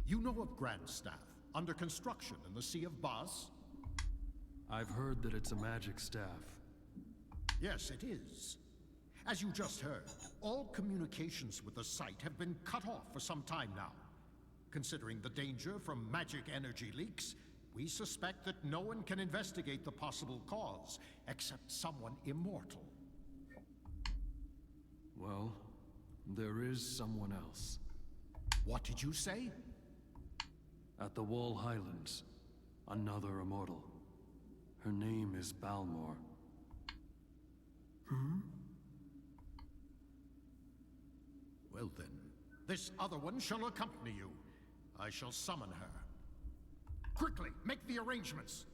You know of Grandstaff, under construction in the Sea of Bas? I've heard that it's a magic staff. Yes, it is. As you just heard, all communications with the site have been cut off for some time now. Considering the danger from magic energy leaks, we suspect that no one can investigate the possible cause, except someone immortal. Well, there is someone else. What did you say? At the Wall Highlands, another immortal. Her name is Balmor. Well then, this other one shall accompany you. I shall summon her. Quickly, make the arrangements.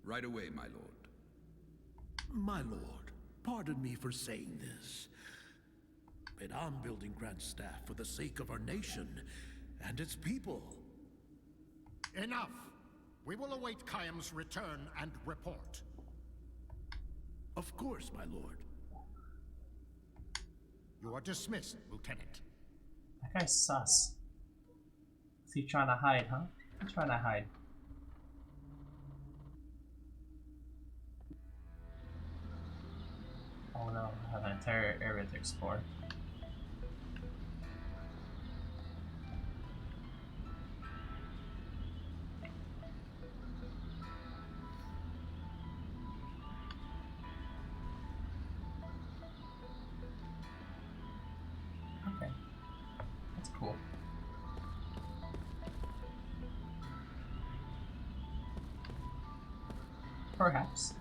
Right away, my lord. My lord, pardon me for saying this, but I'm building Grandstaff for the sake of our nation and its people. Enough! We will await Khaim's return and report. Of course, my lord. You are dismissed, Lieutenant. That guy's sus. Is he trying to hide, huh? He's trying to hide. Oh no, I have an entire area to explore. Okay. That's cool. Perhaps.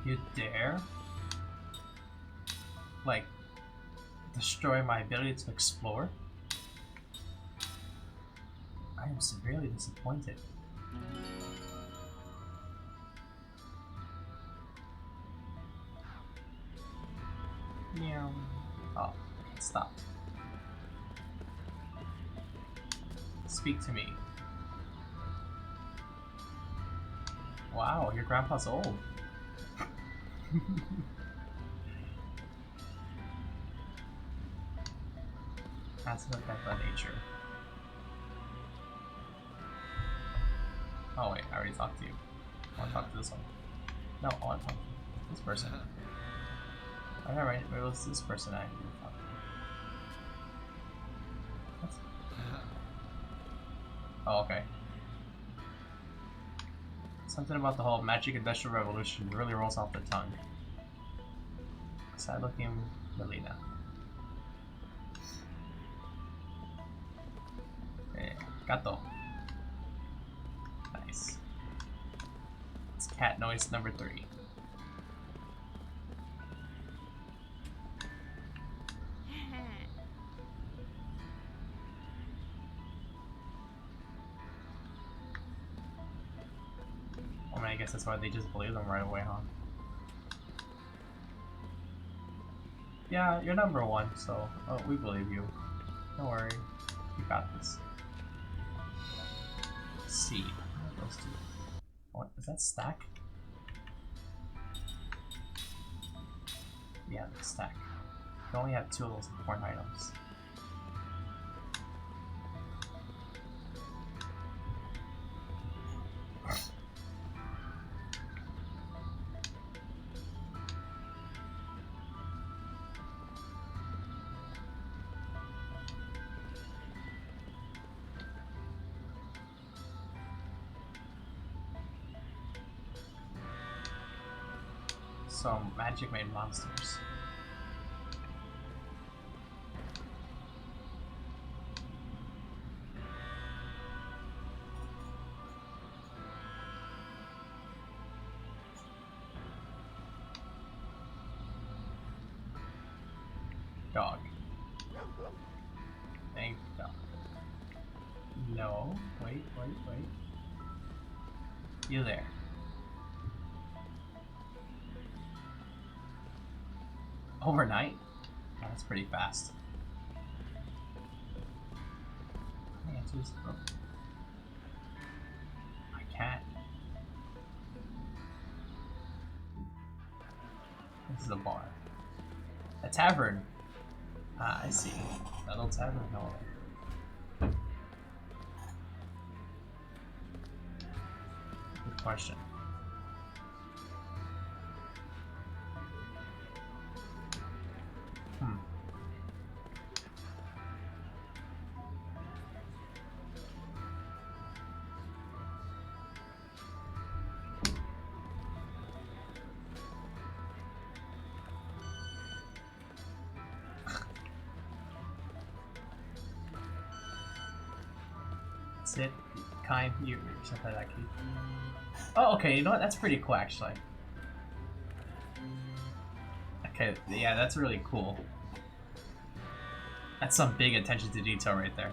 You dare? Like, destroy my ability to explore? I am severely disappointed. Meow. Oh, stop. Speak to me. Wow, your grandpa's old. Passive effect on nature. Oh wait, I already talked to you. I want to talk to this one. No, I want to talk to this person. Alright, it was this person I need to talk to. What? Oh, okay. Something about the whole magic industrial revolution really rolls off the tongue. Sad looking Melina. Okay, gato. Nice. It's cat noise number 3. I mean, I guess that's why they just believe them right away, huh? Yeah, you're number 1, so we believe you. Don't worry, you got this. Seed. Those two. What is that? Stack? Yeah, the stack. You only have 2 of those important items. Some magic made monsters. Dog. Thank dog. No, wait. You there. Overnight? Oh, that's pretty fast. The answer is broken. I can't. This is a bar. A tavern. Ah, I see. That little tavern? No. Good question. Sit, kind, you, or something like that. Oh, okay, you know what? That's pretty cool, actually. Okay, yeah, that's really cool. That's some big attention to detail right there.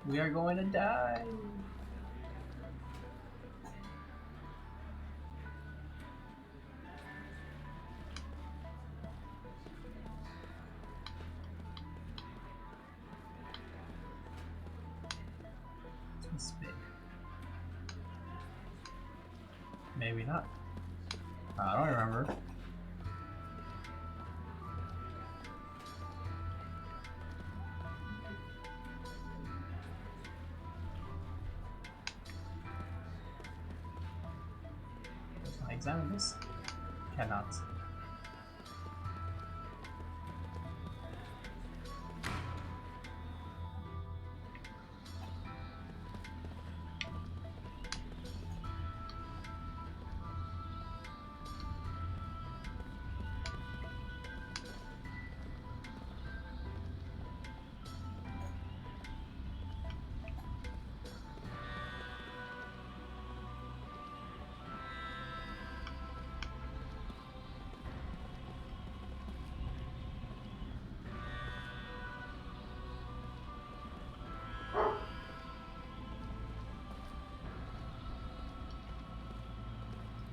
We are going to die. It's big. Maybe not. I don't remember. Examine this? Cannot.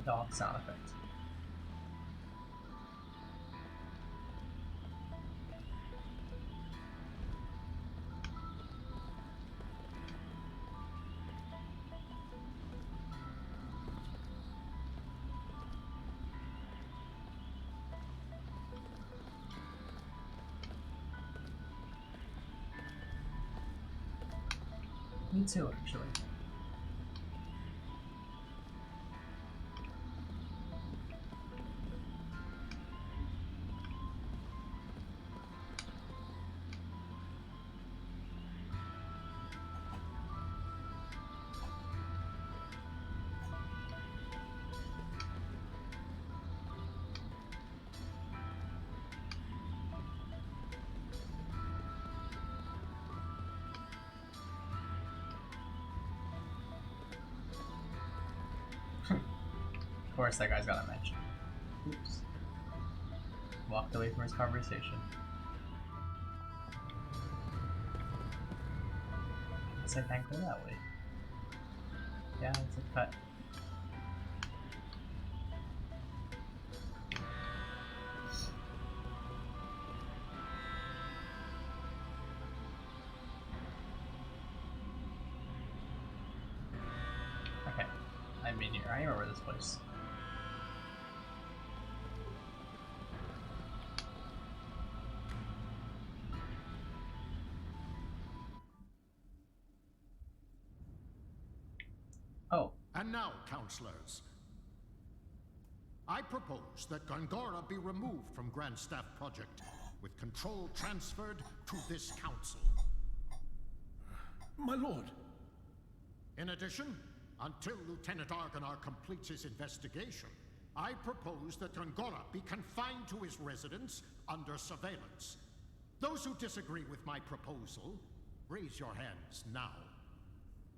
Dog sound effect. Me too, actually. Of course, that guy's got a mention. Oops. Walked away from his conversation. Guess I can't go that way. Yeah, it's a cut. Okay, I'm in here. I remember this place. Oh. And now, counselors, I propose that Gongora be removed from Grand Staff Project, with control transferred to this council. My lord. In addition, until Lieutenant Argonar completes his investigation, I propose that Gongora be confined to his residence under surveillance. Those who disagree with my proposal, raise your hands now.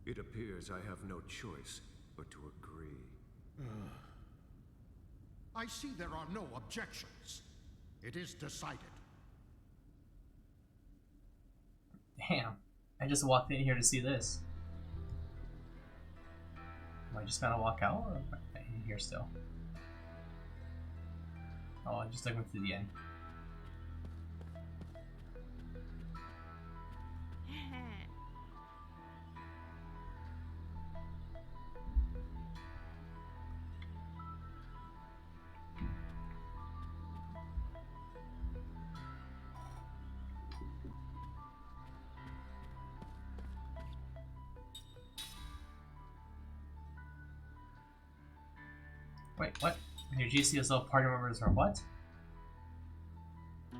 It appears I have no choice but to agree. I see there are no objections. It is decided. Damn. I just walked in here to see this. Am I just gonna walk out, or am I in here still? Oh, I just went to the end. Wait, what? Your GCSL party members are what? I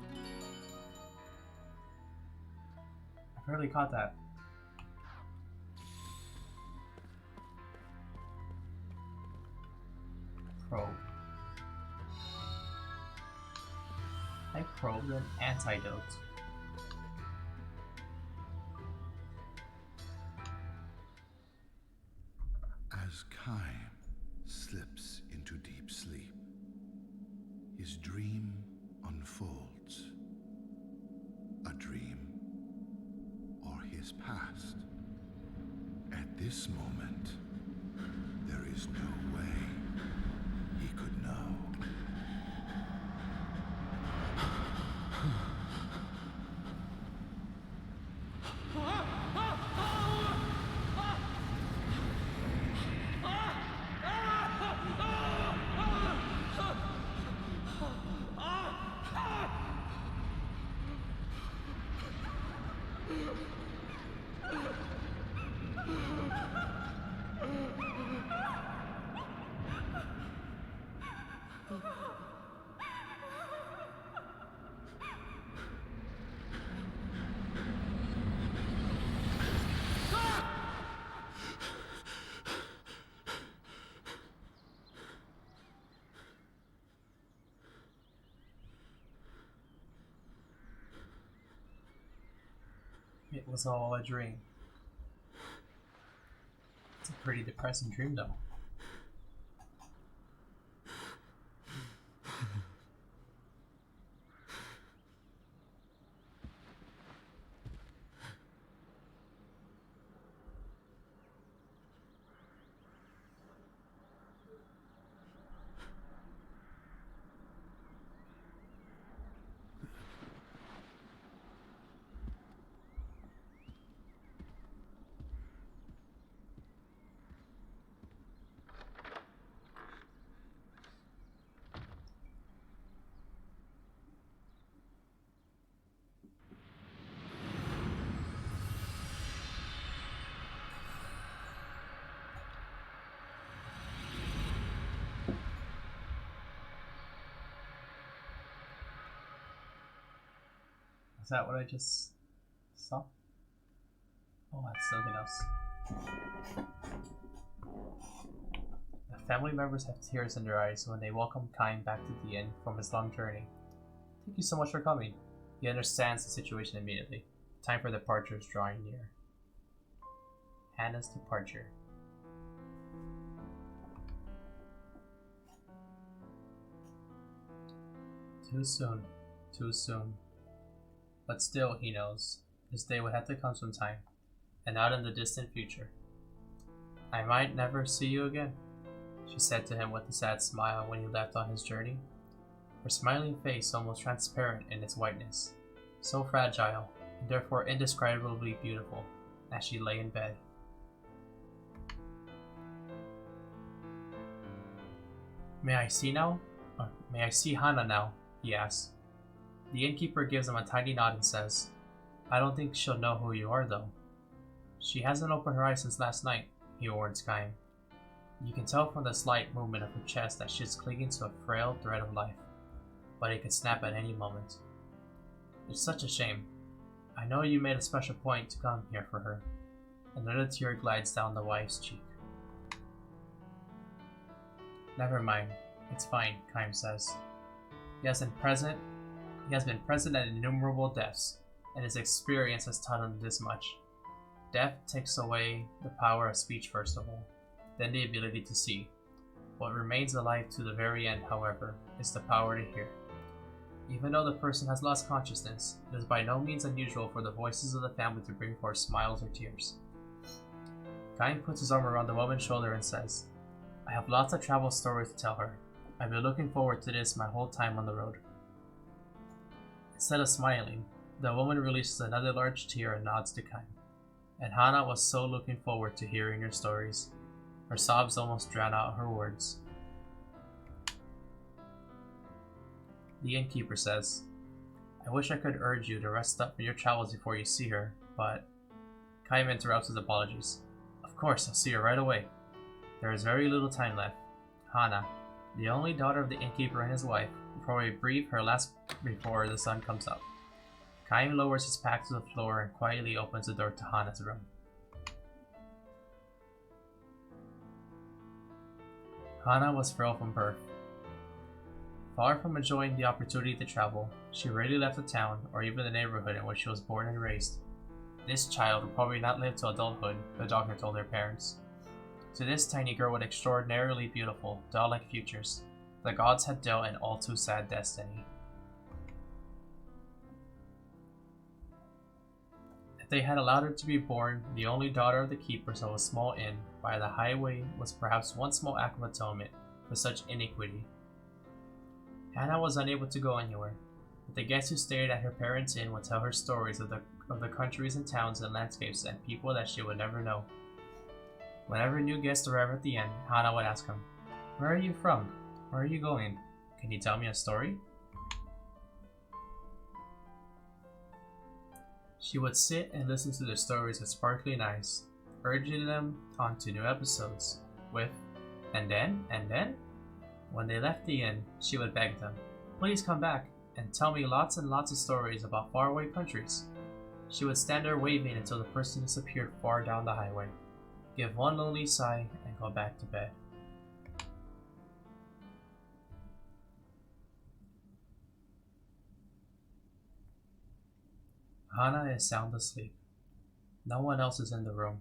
barely caught that. Probe. I probed an antidote. As Kaim slips into deep sleep, his dream unfolds. A dream or his past. At this moment, there is no way he could know. It was all a dream. It's a pretty depressing dream, though. that what I just saw? Oh, that's something else. The family members have tears in their eyes when they welcome Kaim back to the inn from his long journey. Thank you so much for coming. He understands the situation immediately. Time for departure is drawing near. Hannah's departure. Too soon. Too soon. But still, he knows, his day would have to come sometime, and not in the distant future. I might never see you again, she said to him with a sad smile when he left on his journey. Her smiling face almost transparent in its whiteness, so fragile, and therefore indescribably beautiful, as she lay in bed. May I see now? May I see Hana now? He asks. The innkeeper gives him a tiny nod and says, I don't think she'll know who you are, though. She hasn't opened her eyes since last night, he warns Kaim. You can tell from the slight movement of her chest that she's clinging to a frail thread of life, but it could snap at any moment. It's such a shame. I know you made a special point to come here for her. Another tear glides down the wife's cheek. Never mind. It's fine, Kaim says. He has been present at innumerable deaths, and his experience has taught him this much. Death takes away the power of speech first of all, then the ability to see. What remains alive to the very end, however, is the power to hear. Even though the person has lost consciousness, it is by no means unusual for the voices of the family to bring forth smiles or tears. Kaim puts his arm around the woman's shoulder and says, I have lots of travel stories to tell her. I've been looking forward to this my whole time on the road. Instead of smiling, the woman releases another large tear and nods to Kaim. And Hana was so looking forward to hearing her stories. Her sobs almost drown out her words. The innkeeper says, I wish I could urge you to rest up from your travels before you see her, but... Kaim interrupts with apologies. Of course, I'll see her right away. There is very little time left. Hana, the only daughter of the innkeeper and his wife, will probably breathe her last before the sun comes up. Kaim lowers his pack to the floor and quietly opens the door to Hana's room. Hana was frail from birth. Far from enjoying the opportunity to travel, she rarely left the town or even the neighborhood in which she was born and raised. This child would probably not live to adulthood, the doctor told her parents. To this tiny girl with extraordinarily beautiful, doll-like features, the gods had dealt an all too sad destiny. If they had allowed her to be born the only daughter of the keepers of a small inn by the highway was perhaps one small act of atonement for such iniquity. Hana was unable to go anywhere, but the guests who stayed at her parents' inn would tell her stories of the countries and towns and landscapes and people that she would never know. Whenever new guests arrived at the inn, Hana would ask him, Where are you from? Where are you going? Can you tell me a story? She would sit and listen to their stories with sparkling eyes, urging them on to new episodes, with, and then? When they left the inn, she would beg them, Please come back, and tell me lots and lots of stories about faraway countries. She would stand there waving until the person disappeared far down the highway, give one lonely sigh, and go back to bed. Hana is sound asleep. No one else is in the room,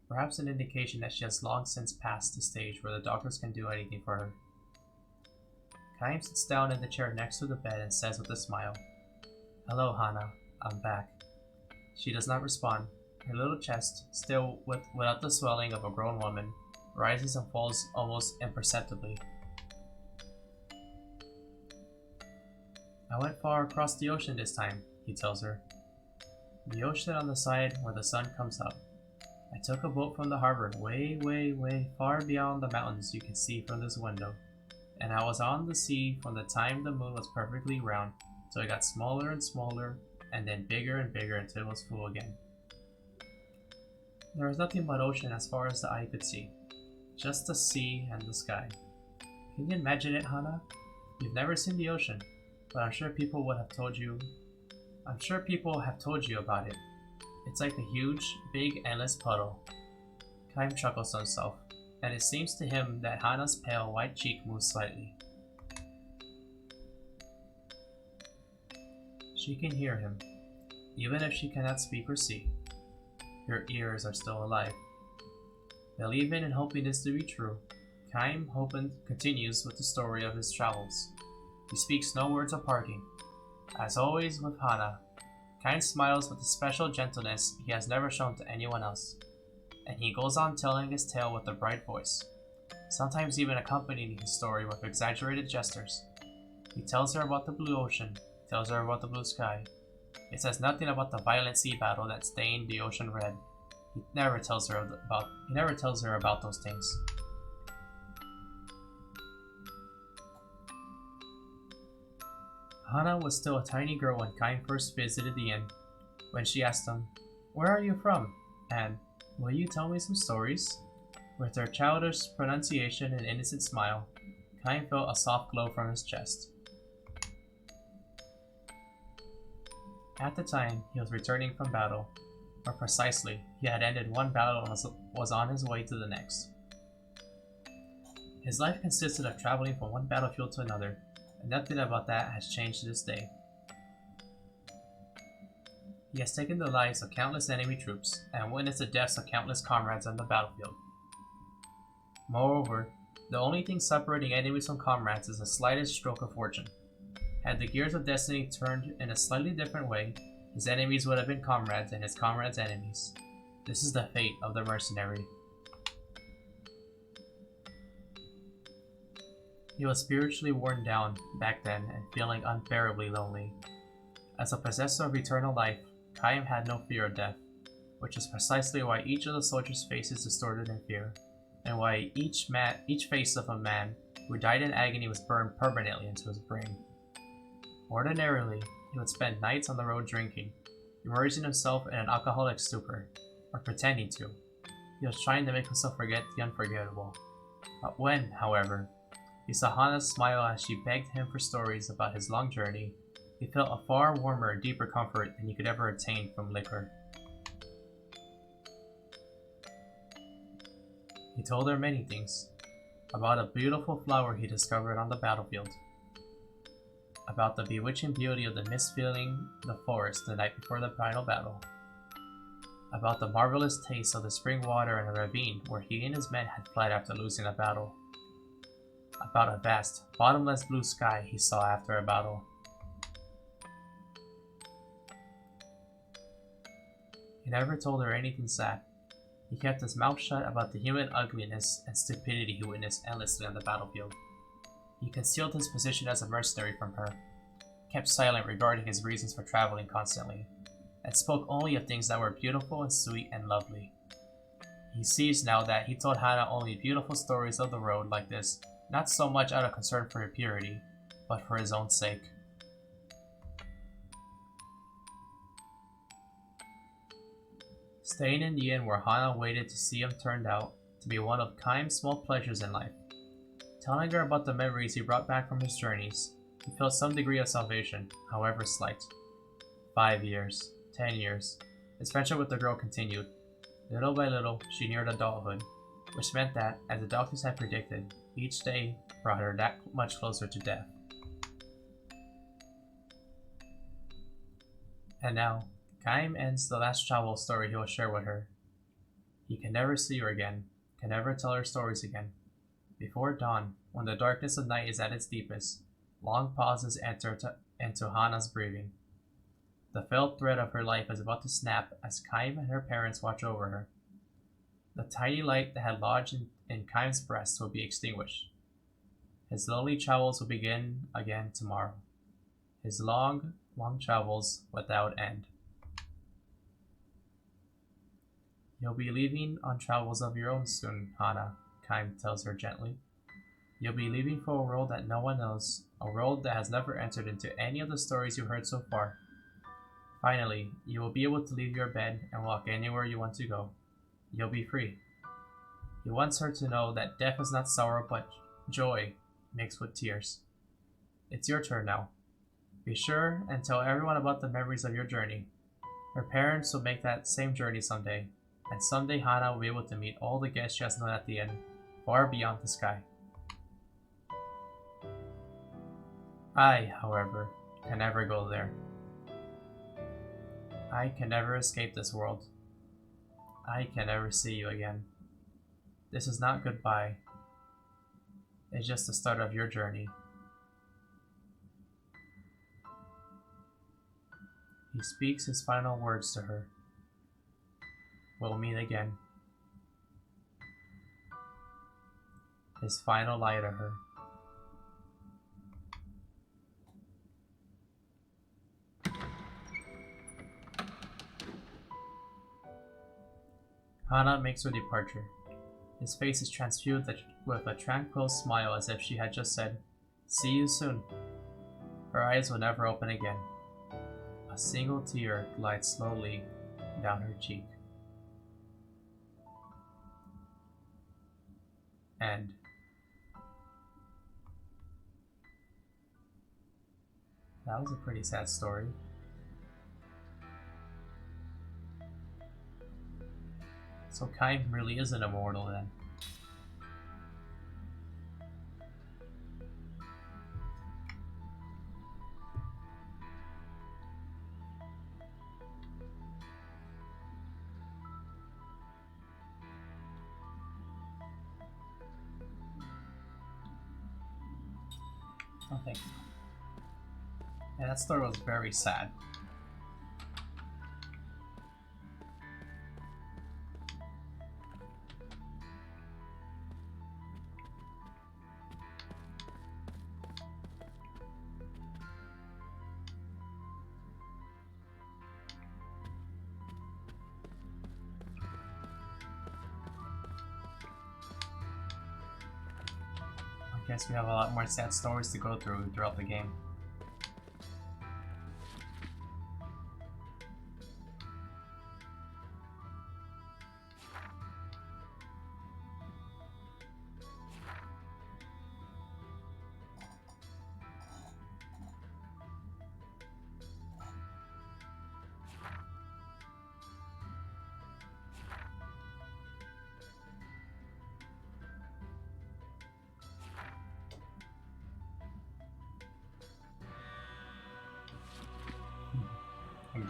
perhaps an indication that she has long since passed the stage where the doctors can do anything for her. Kaim sits down in the chair next to the bed and says with a smile, Hello, Hana, I'm back. She does not respond. Her little chest, still without the swelling of a grown woman, rises and falls almost imperceptibly. I went far across the ocean this time, he tells her. The ocean on the side where the sun comes up. I took a boat from the harbor way, way, way far beyond the mountains you can see from this window. And I was on the sea from the time the moon was perfectly round, till it got smaller and smaller, and then bigger and bigger until it was full again. There was nothing but ocean as far as the eye could see. Just the sea and the sky. Can you imagine it, Hana? You've never seen the ocean, but I'm sure people would have told you I'm sure people have told you about it. It's like a huge, big, endless puddle. Kaim chuckles to himself, and it seems to him that Hana's pale white cheek moves slightly. She can hear him, even if she cannot speak or see. Her ears are still alive. Believing and hoping this to be true, Kaim continues with the story of his travels. He speaks no words of parting. As always with Hana, Kaim smiles with a special gentleness he has never shown to anyone else, and he goes on telling his tale with a bright voice, sometimes even accompanying his story with exaggerated gestures. He tells her about the blue ocean, tells her about the blue sky. It says nothing about the violent sea battle that stained the ocean red. He never tells her about those things. Hana was still a tiny girl when Kaim first visited the inn. When she asked him, "Where are you from?" and "Will you tell me some stories?" With her childish pronunciation and innocent smile, Kaim felt a soft glow from his chest. At the time, he was returning from battle. More precisely, he had ended one battle and was on his way to the next. His life consisted of traveling from one battlefield to another, and nothing about that has changed to this day. He has taken the lives of countless enemy troops and witnessed the deaths of countless comrades on the battlefield. Moreover, the only thing separating enemies from comrades is the slightest stroke of fortune. Had the gears of destiny turned in a slightly different way, his enemies would have been comrades and his comrades' enemies. This is the fate of the mercenary. He was spiritually worn down back then and feeling unbearably lonely. As a possessor of eternal life, Kaim had no fear of death, which is precisely why each of the soldiers' faces distorted in fear, and why each face of a man who died in agony was burned permanently into his brain. Ordinarily, he would spend nights on the road drinking, immersing himself in an alcoholic stupor, or pretending to. He was trying to make himself forget the unforgettable. But when, however, he saw Hana smile as she begged him for stories about his long journey, he felt a far warmer and deeper comfort than he could ever attain from liquor. He told her many things, about a beautiful flower he discovered on the battlefield, about the bewitching beauty of the mist filling the forest the night before the final battle, about the marvelous taste of the spring water in a ravine where he and his men had fled after losing a battle, about a vast, bottomless blue sky he saw after a battle. He never told her anything sad. He kept his mouth shut about the human ugliness and stupidity he witnessed endlessly on the battlefield. He concealed his position as a mercenary from her, kept silent regarding his reasons for traveling constantly, and spoke only of things that were beautiful and sweet and lovely. He sees now that he told Hana only beautiful stories of the road like this, not so much out of concern for her purity, but for his own sake. Staying in the inn where Hana waited to see him turned out to be one of Kaim's small pleasures in life. Telling her about the memories he brought back from his journeys, he felt some degree of salvation, however slight. 5 years, 10 years, his friendship with the girl continued. Little by little, she neared adulthood, which meant that, as the doctors had predicted, each day brought her that much closer to death. And now, Kaim ends the last travel story he will share with her. He can never see her again, can never tell her stories again. Before dawn, when the darkness of night is at its deepest, long pauses enter into Hana's breathing. The felt thread of her life is about to snap as Kaim and her parents watch over her. The tiny light that had lodged in Kaim's breast will be extinguished. His lonely travels will begin again tomorrow. His long, long travels without end. You'll be leaving on travels of your own soon, Hana, Kaim tells her gently. You'll be leaving for a world that no one knows, a world that has never entered into any of the stories you've heard so far. Finally, you will be able to leave your bed and walk anywhere you want to go. You'll be free. He wants her to know that death is not sorrow but joy mixed with tears. It's your turn now. Be sure and tell everyone about the memories of your journey. Her parents will make that same journey someday, and someday Hana will be able to meet all the guests she has known at the end, far beyond the sky. I, however, can never go there. I can never escape this world. I can never see you again. This is not goodbye. It's just the start of your journey. He speaks his final words to her. We'll meet again. His final lie to her. Hana makes her departure. His face is transfused with a tranquil smile as if she had just said, "See you soon." Her eyes will never open again. A single tear glides slowly down her cheek. End. That was a pretty sad story. So Kind really isn't immortal then. Oh, thank you. Yeah, that story was very sad. I guess we have a lot more sad stories to go through throughout the game.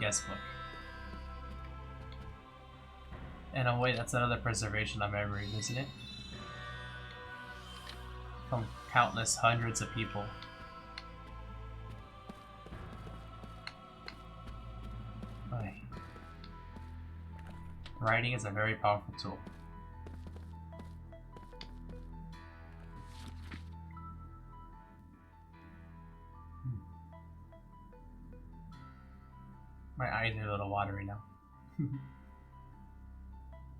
Guest book. In a way, that's another preservation of memories, isn't it? From countless hundreds of people. Ay. Writing is a very powerful tool. My eyes are a little watery now.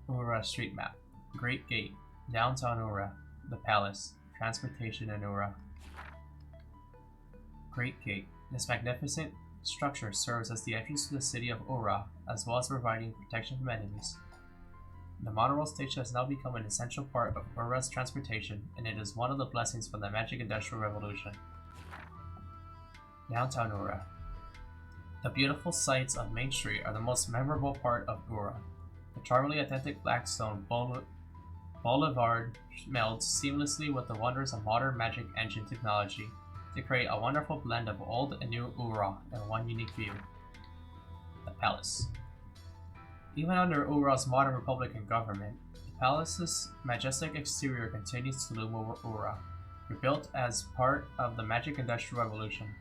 Ura street map. Great Gate. Downtown Ura. The Palace. Transportation in Ura. Great Gate. This magnificent structure serves as the entrance to the city of Ura, as well as providing protection from enemies. The monorail station has now become an essential part of Ura's transportation, and it is one of the blessings from the Magic Industrial Revolution. Downtown Ura. The beautiful sights of Main Street are the most memorable part of Ura. The charmingly authentic Blackstone Boulevard melds seamlessly with the wonders of modern magic engine technology to create a wonderful blend of old and new Ura in one unique view. The Palace. Even under Ura's modern Republican government, the palace's majestic exterior continues to loom over Ura, rebuilt as part of the Magic Industrial Revolution.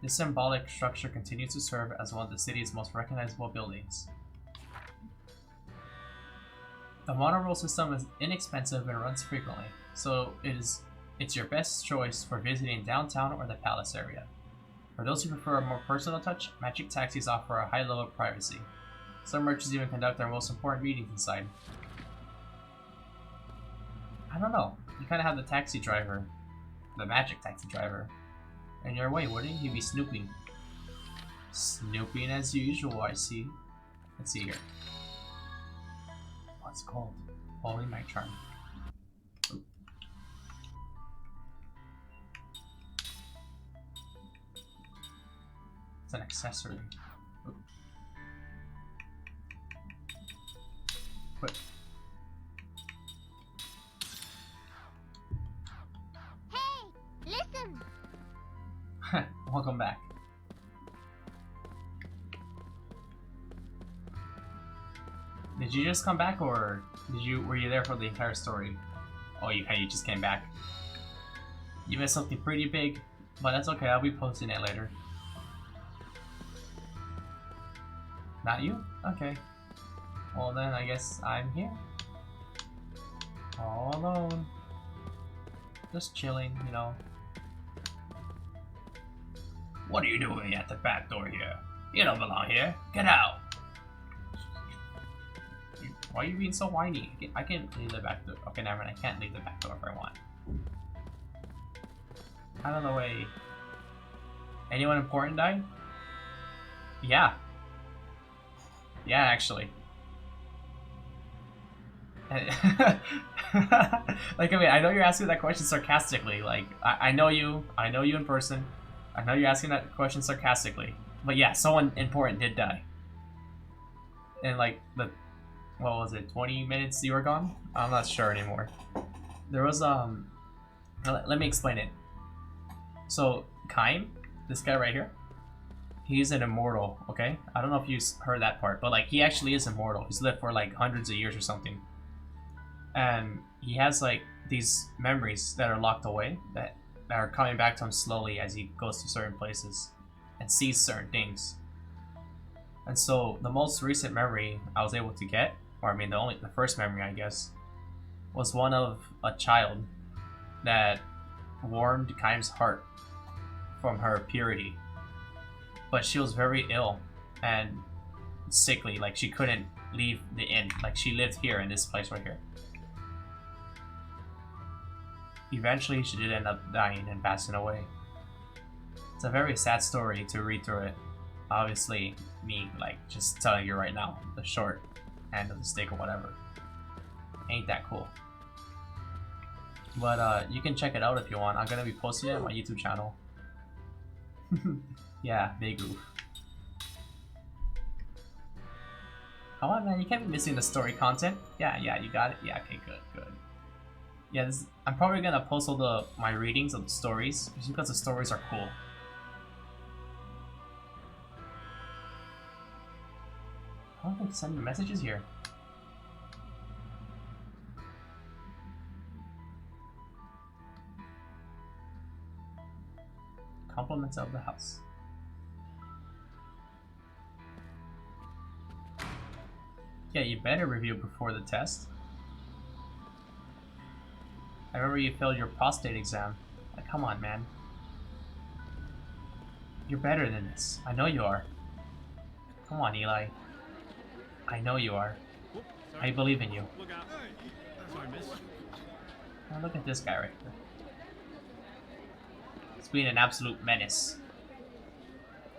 This symbolic structure continues to serve as one of the city's most recognizable buildings. The monorail system is inexpensive and runs frequently, so it's your best choice for visiting downtown or the Palace area. For those who prefer a more personal touch, Magic Taxis offer a high level of privacy. Some merchants even conduct their most important meetings inside. I don't know, you kind of have the taxi driver, the magic taxi driver, in your way, wouldn't he be snooping? Snooping as usual, I see. Let's see here. What's called? Holy Night Charm. Ooh. It's an accessory. Ooh. Quit. Hey, listen. Welcome back. Did you just come back, or were you there for the entire story? Oh, you just came back. You missed something pretty big, but that's okay. I'll be posting it later. Not you? Okay. Well then, I guess I'm here. All alone. Just chilling, you know. What are you doing at the back door here? You don't belong here. Get out! Why are you being so whiny? I can leave the back door. Okay, never mind. I can't leave the back door if I want. Out of the way. Anyone important died? Yeah. Yeah, actually. Like, I mean, I know you're asking that question sarcastically. Like, I know you in person. I know you're asking that question sarcastically. But yeah, someone important did die. And like, what was it, 20 minutes you were gone? I'm not sure anymore. There was, let me explain it. So, Kaim, this guy right here, he's an immortal, okay? I don't know if you heard that part, but like, he actually is immortal. He's lived for like hundreds of years or something. And he has like these memories that are locked away that are coming back to him slowly as he goes to certain places and sees certain things. And so the most recent memory I was able to get, or I mean the first memory I guess, was one of a child that warmed Kaim's heart from her purity. But she was very ill and sickly, like she couldn't leave the inn. Like she lived here in this place right here. Eventually she did end up dying and passing away. It's a very sad story to read through it. Obviously, me like just telling you right now, the short end of the stick or whatever. Ain't that cool. But you can check it out if you want. I'm gonna be posting it on my YouTube channel. Yeah, big oof. Come on, man, you can't be missing the story content. Yeah, you got it. Yeah, okay, good. Yeah, I'm probably gonna post all my readings of the stories just because the stories are cool. How do they send me messages here? Compliments of the house. Yeah, you better review before the test. I remember you failed your prostate exam. Like, come on, man. You're better than this. I know you are. Come on, Eli. I know you are. I believe in you. Look out. Sorry, miss. Oh, look at this guy right here. He's being an absolute menace.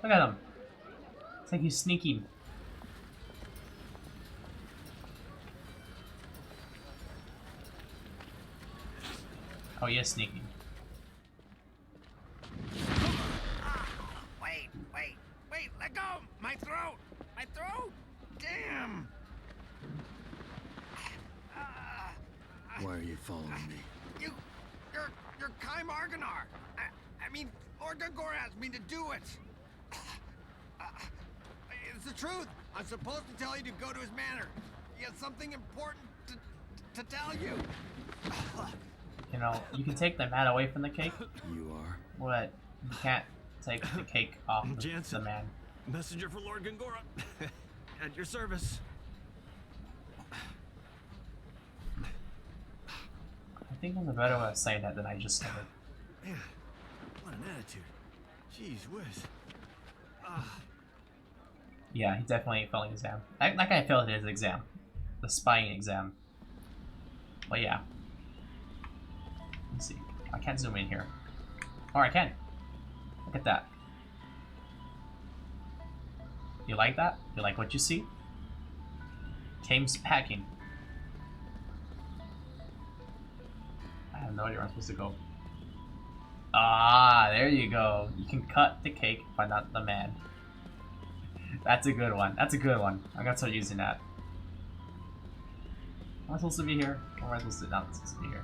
Look at him. It's like he's sneaking. Oh, he is sneaking. Wait, let go! My throat! Damn! Why are you following me? You're Kai Marganar! I mean, Lord Gungor asked me to do it! It's the truth! I'm supposed to tell you to go to his manor. He has something important to tell you! You know, you can take the mat away from the cake. You are? But you can't take the cake off the man. Messenger for Lord Gungora. At your service. I think there's a better way of saying that than I just said it. Man, what an attitude. Jeez whiz. Yeah, he definitely failed the exam. That guy failed his exam. The spying exam. But yeah. Let's see. I can't zoom in here. Oh, I can. Look at that. You like that? You like what you see? Kaim's packing. I have no idea where I'm supposed to go. Ah, there you go. You can cut the cake, but not the man. That's a good one. That's a good one. I'm gonna start using that. Am I supposed to be here? Or am I supposed to not supposed to be here?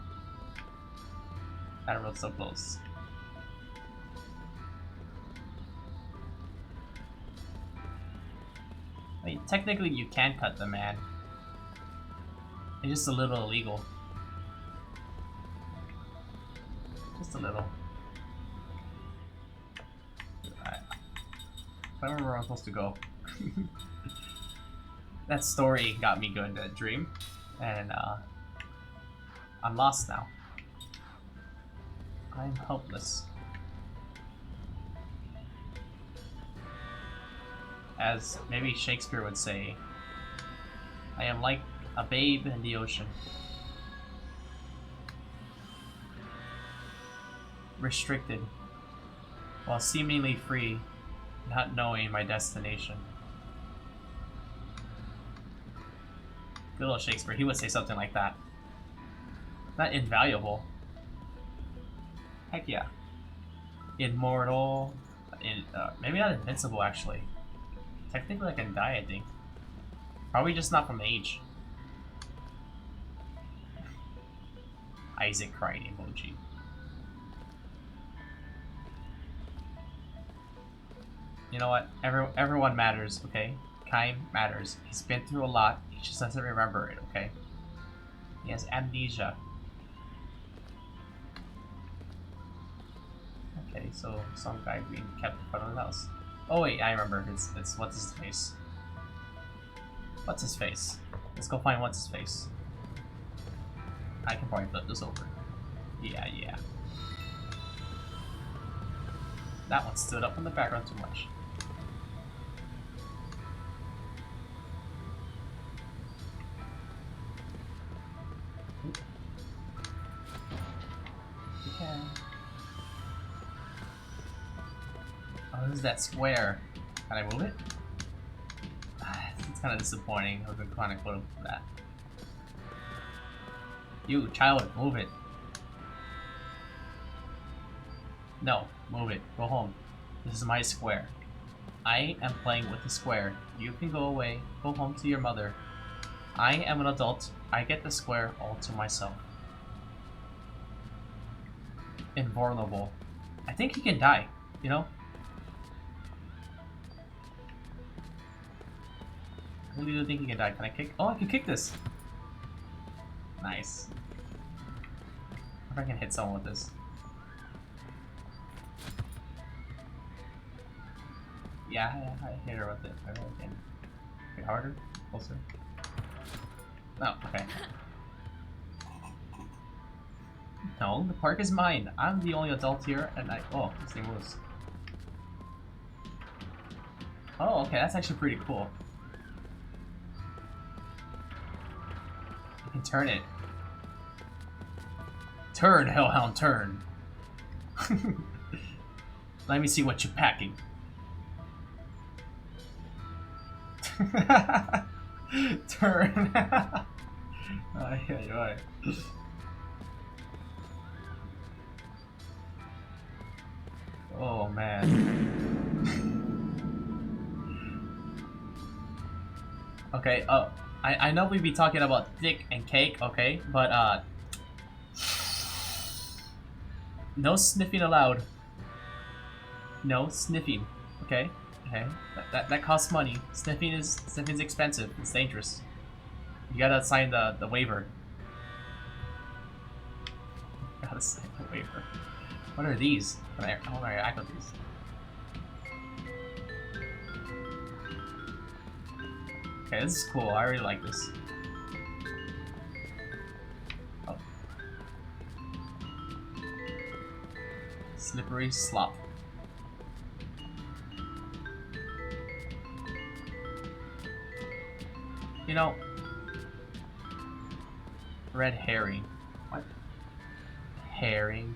That road's so close. I mean, technically you can cut the man. It's just a little illegal. Just a little. I don't remember where I'm supposed to go. That story got me good, that dream. And I'm lost now. I'm helpless. As maybe Shakespeare would say, I am like a babe in the ocean. Restricted, while seemingly free, not knowing my destination. Good old Shakespeare, he would say something like that. Not invaluable. Heck yeah. Immortal. Maybe not invincible, actually. Technically I can die, I think. Probably just not from age. Isaac crying emoji. You know what? Everyone matters, okay? Kaim matters. He's been through a lot. He just doesn't remember it, okay? He has amnesia. Okay, so some guy being kept in front of the house. Oh wait, I remember. It's what's his face? What's his face? Let's go find what's his face. I can probably flip this over. Yeah. That one stood up in the background too much. Okay. Oh, this is that square. Can I move it? It's kind of disappointing. I was kind of close to that. You, child, move it. No, move it. Go home. This is my square. I am playing with the square. You can go away. Go home to your mother. I am an adult. I get the square all to myself. Invulnerable. I think he can die, you know? I really do think he can die. Can I kick? Oh, I can kick this! Nice. I wonder if I can hit someone with this. Yeah, I hit her with it. I really can. Okay, harder? Closer? No, okay. No, the park is mine. I'm the only adult here, and oh, this thing moves. Oh, okay, that's actually pretty cool. You can turn it. Turn, Hellhound, turn. Let me see what you're packing. Turn. Ay. Oh man. Okay, I know we'd be talking about dick and cake, okay, but no sniffing allowed. No sniffing, okay? Okay, that costs money. Sniffing's expensive. It's dangerous. You gotta sign the waiver. Gotta sign the waiver. What are these? How do I act with these? Okay, this is cool. I really like this. Oh. Slippery slop. You know, red herring. What? Herring.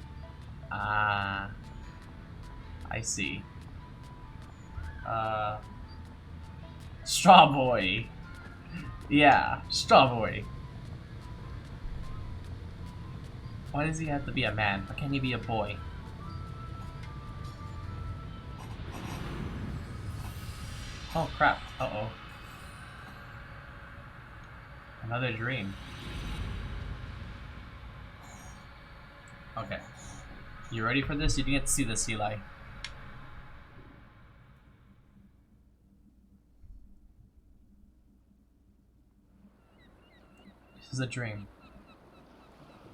Ah, I see. Straw Boy. Yeah, Straw Boy. Why does he have to be a man? Why can't he be a boy? Oh crap. Uh-oh. Another dream. Okay. You ready for this? You didn't get to see this, Eli. This is a dream.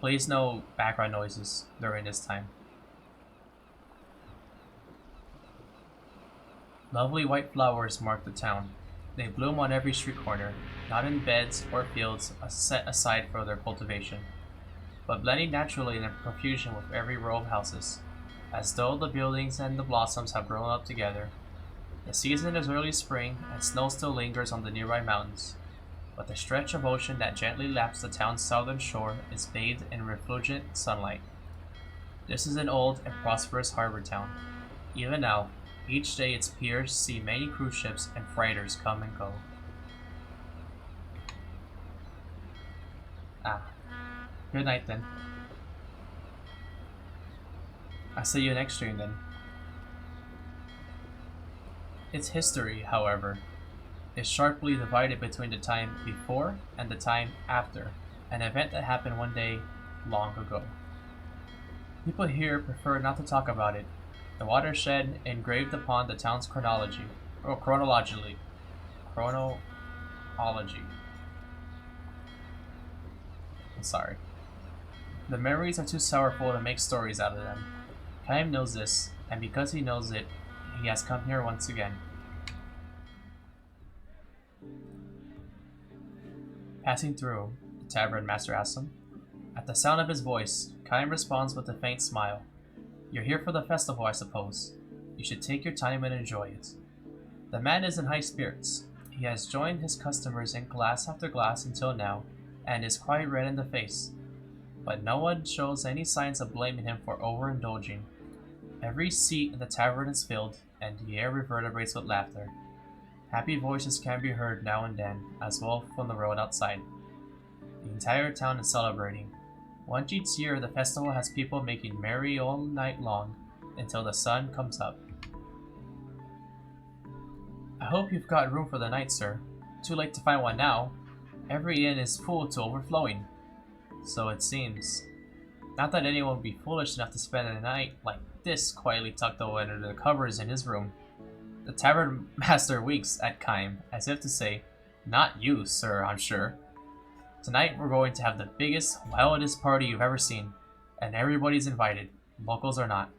Please no background noises during this time. Lovely white flowers mark the town. They bloom on every street corner, not in beds or fields set aside for their cultivation, but blending naturally in a profusion with every row of houses, as though the buildings and the blossoms have grown up together. The season is early spring, and snow still lingers on the nearby mountains, but the stretch of ocean that gently laps the town's southern shore is bathed in refulgent sunlight. This is an old and prosperous harbor town. Even now, each day its piers see many cruise ships and freighters come and go. Ah, good night then. I'll see you next stream then. Its history, however, is sharply divided between the time before and the time after, an event that happened one day long ago. People here prefer not to talk about it. The watershed engraved upon the town's chronology. I'm sorry. The memories are too sorrowful to make stories out of them. Kaim knows this, and because he knows it, he has come here once again. Passing through, the tavern master asks him. At the sound of his voice, Kaim responds with a faint smile. You're here for the festival, I suppose. You should take your time and enjoy it. The man is in high spirits. He has joined his customers in glass after glass until now, and is quite red in the face. But no one shows any signs of blaming him for overindulging. Every seat in the tavern is filled, and the air reverberates with laughter. Happy voices can be heard now and then, as well from the road outside. The entire town is celebrating. Once each year, the festival has people making merry all night long until the sun comes up. I hope you've got room for the night, sir. Too late to find one now. Every inn is full to overflowing. So it seems. Not that anyone would be foolish enough to spend a night like this quietly tucked away under the covers in his room. The tavern master winks at Kaim, as if to say, not you, sir, I'm sure. Tonight we're going to have the biggest, wildest party you've ever seen, and everybody's invited, locals or not.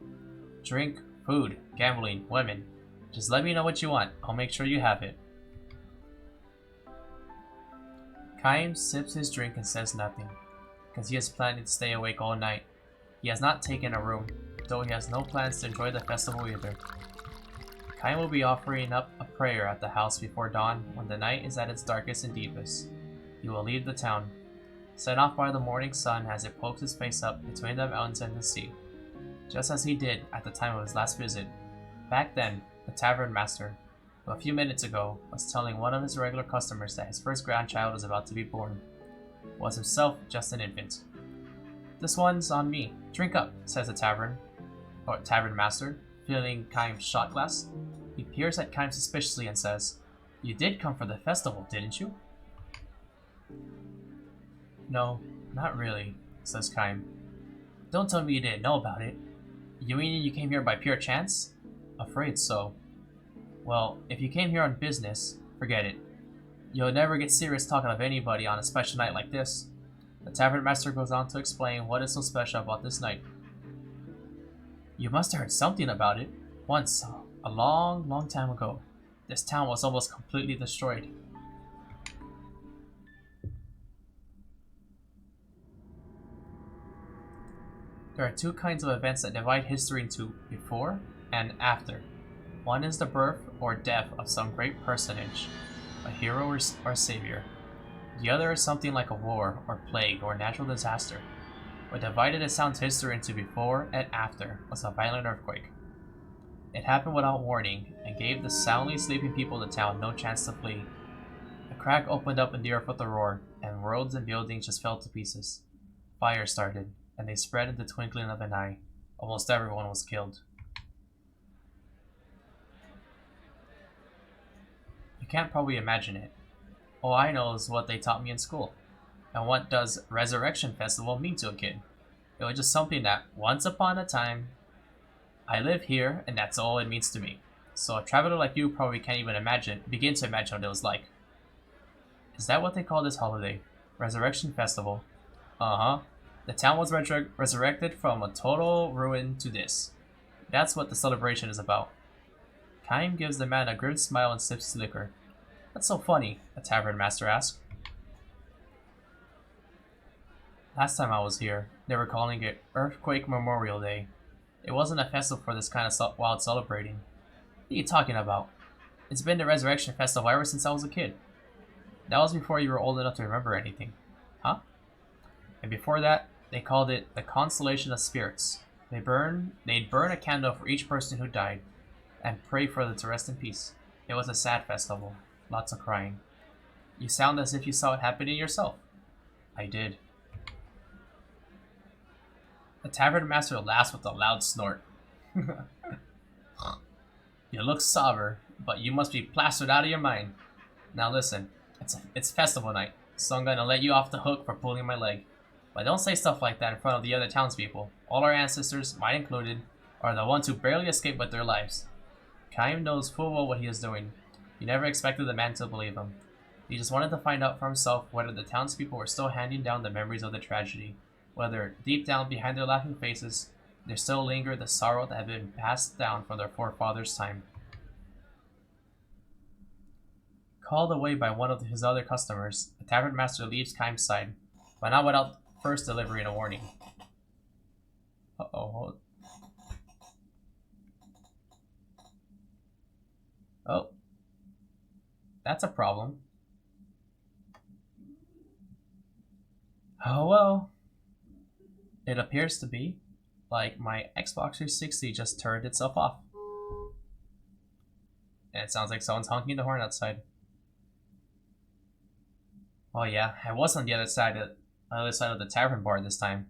Drink, food, gambling, women. Just let me know what you want, I'll make sure you have it. Kaim sips his drink and says nothing, because he is planning to stay awake all night. He has not taken a room, though he has no plans to enjoy the festival either. Kaim will be offering up a prayer at the house before dawn when the night is at its darkest and deepest. He will leave the town, set off by the morning sun as it pokes its face up between the mountains and the sea, just as he did at the time of his last visit. Back then, the tavern master, who a few minutes ago was telling one of his regular customers that his first grandchild was about to be born, was himself just an infant. This one's on me. Drink up, says the tavern master, filling Kaim's shot glass. He peers at Kaim suspiciously and says, You did come for the festival, didn't you? No, not really, says Kaim. Don't tell me you didn't know about it. You mean you came here by pure chance? Afraid so. Well, if you came here on business, forget it. You'll never get serious talking of anybody on a special night like this. The tavern master goes on to explain what is so special about this night. You must have heard something about it. Once, a long, long time ago, this town was almost completely destroyed. There are two kinds of events that divide history into before and after. One is the birth or death of some great personage, a hero or savior. The other is something like a war or plague or natural disaster. What divided the town's history into before and after was a violent earthquake. It happened without warning and gave the soundly sleeping people of the town no chance to flee. A crack opened up in the earth with a roar, and roads and buildings just fell to pieces. Fire started, and they spread in the twinkling of an eye. Almost everyone was killed. can't probably imagine it. All I know is what they taught me in school. And what does Resurrection Festival mean to a kid? It was just something that, once upon a time, I live here, and that's all it means to me. So a traveler like you probably can't even begin to imagine what it was like. Is that what they call this holiday? Resurrection Festival. Uh-huh. The town was resurrected from a total ruin to this. That's what the celebration is about. Kaim gives the man a grim smile and sips his liquor. That's so funny, the tavern master asked. Last time I was here, they were calling it Earthquake Memorial Day. It wasn't a festival for this kind of wild celebrating. What are you talking about? It's been the Resurrection Festival ever since I was a kid. That was before you were old enough to remember anything. Huh? And before that, they called it the Consolation of Spirits. They'd burn a candle for each person who died, and pray for them to rest in peace. It was a sad festival. Lots of crying. You sound as if you saw it happening yourself. I did. The tavern master laughs with a loud snort. You look sober, but you must be plastered out of your mind. Now listen, it's festival night, so I'm gonna let you off the hook for pulling my leg. But don't say stuff like that in front of the other townspeople. All our ancestors, mine included, are the ones who barely escaped with their lives. Kaim knows full well what he is doing. He never expected the man to believe him. He just wanted to find out for himself whether the townspeople were still handing down the memories of the tragedy, whether, deep down behind their laughing faces, there still lingered the sorrow that had been passed down from their forefathers' time. Called away by one of his other customers, the tavern master leaves Kaim's side, but not without first delivering a warning. Uh-oh. Oh. That's a problem. Oh well. It appears to be like my Xbox 360 just turned itself off. And it sounds like someone's honking the horn outside. Oh yeah, I was on the other side of the tavern bar this time.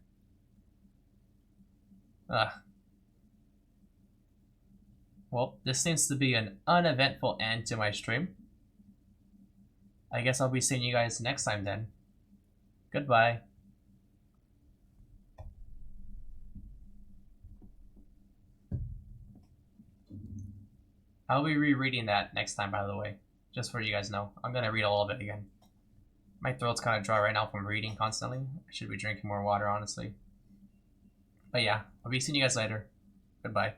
Ugh. Well, this seems to be an uneventful end to my stream. I guess I'll be seeing you guys next time then. Goodbye. I'll be rereading that next time, by the way. Just for you guys know. I'm gonna read all of it again. My throat's kind of dry right now from reading constantly. I should be drinking more water, honestly. But yeah, I'll be seeing you guys later. Goodbye.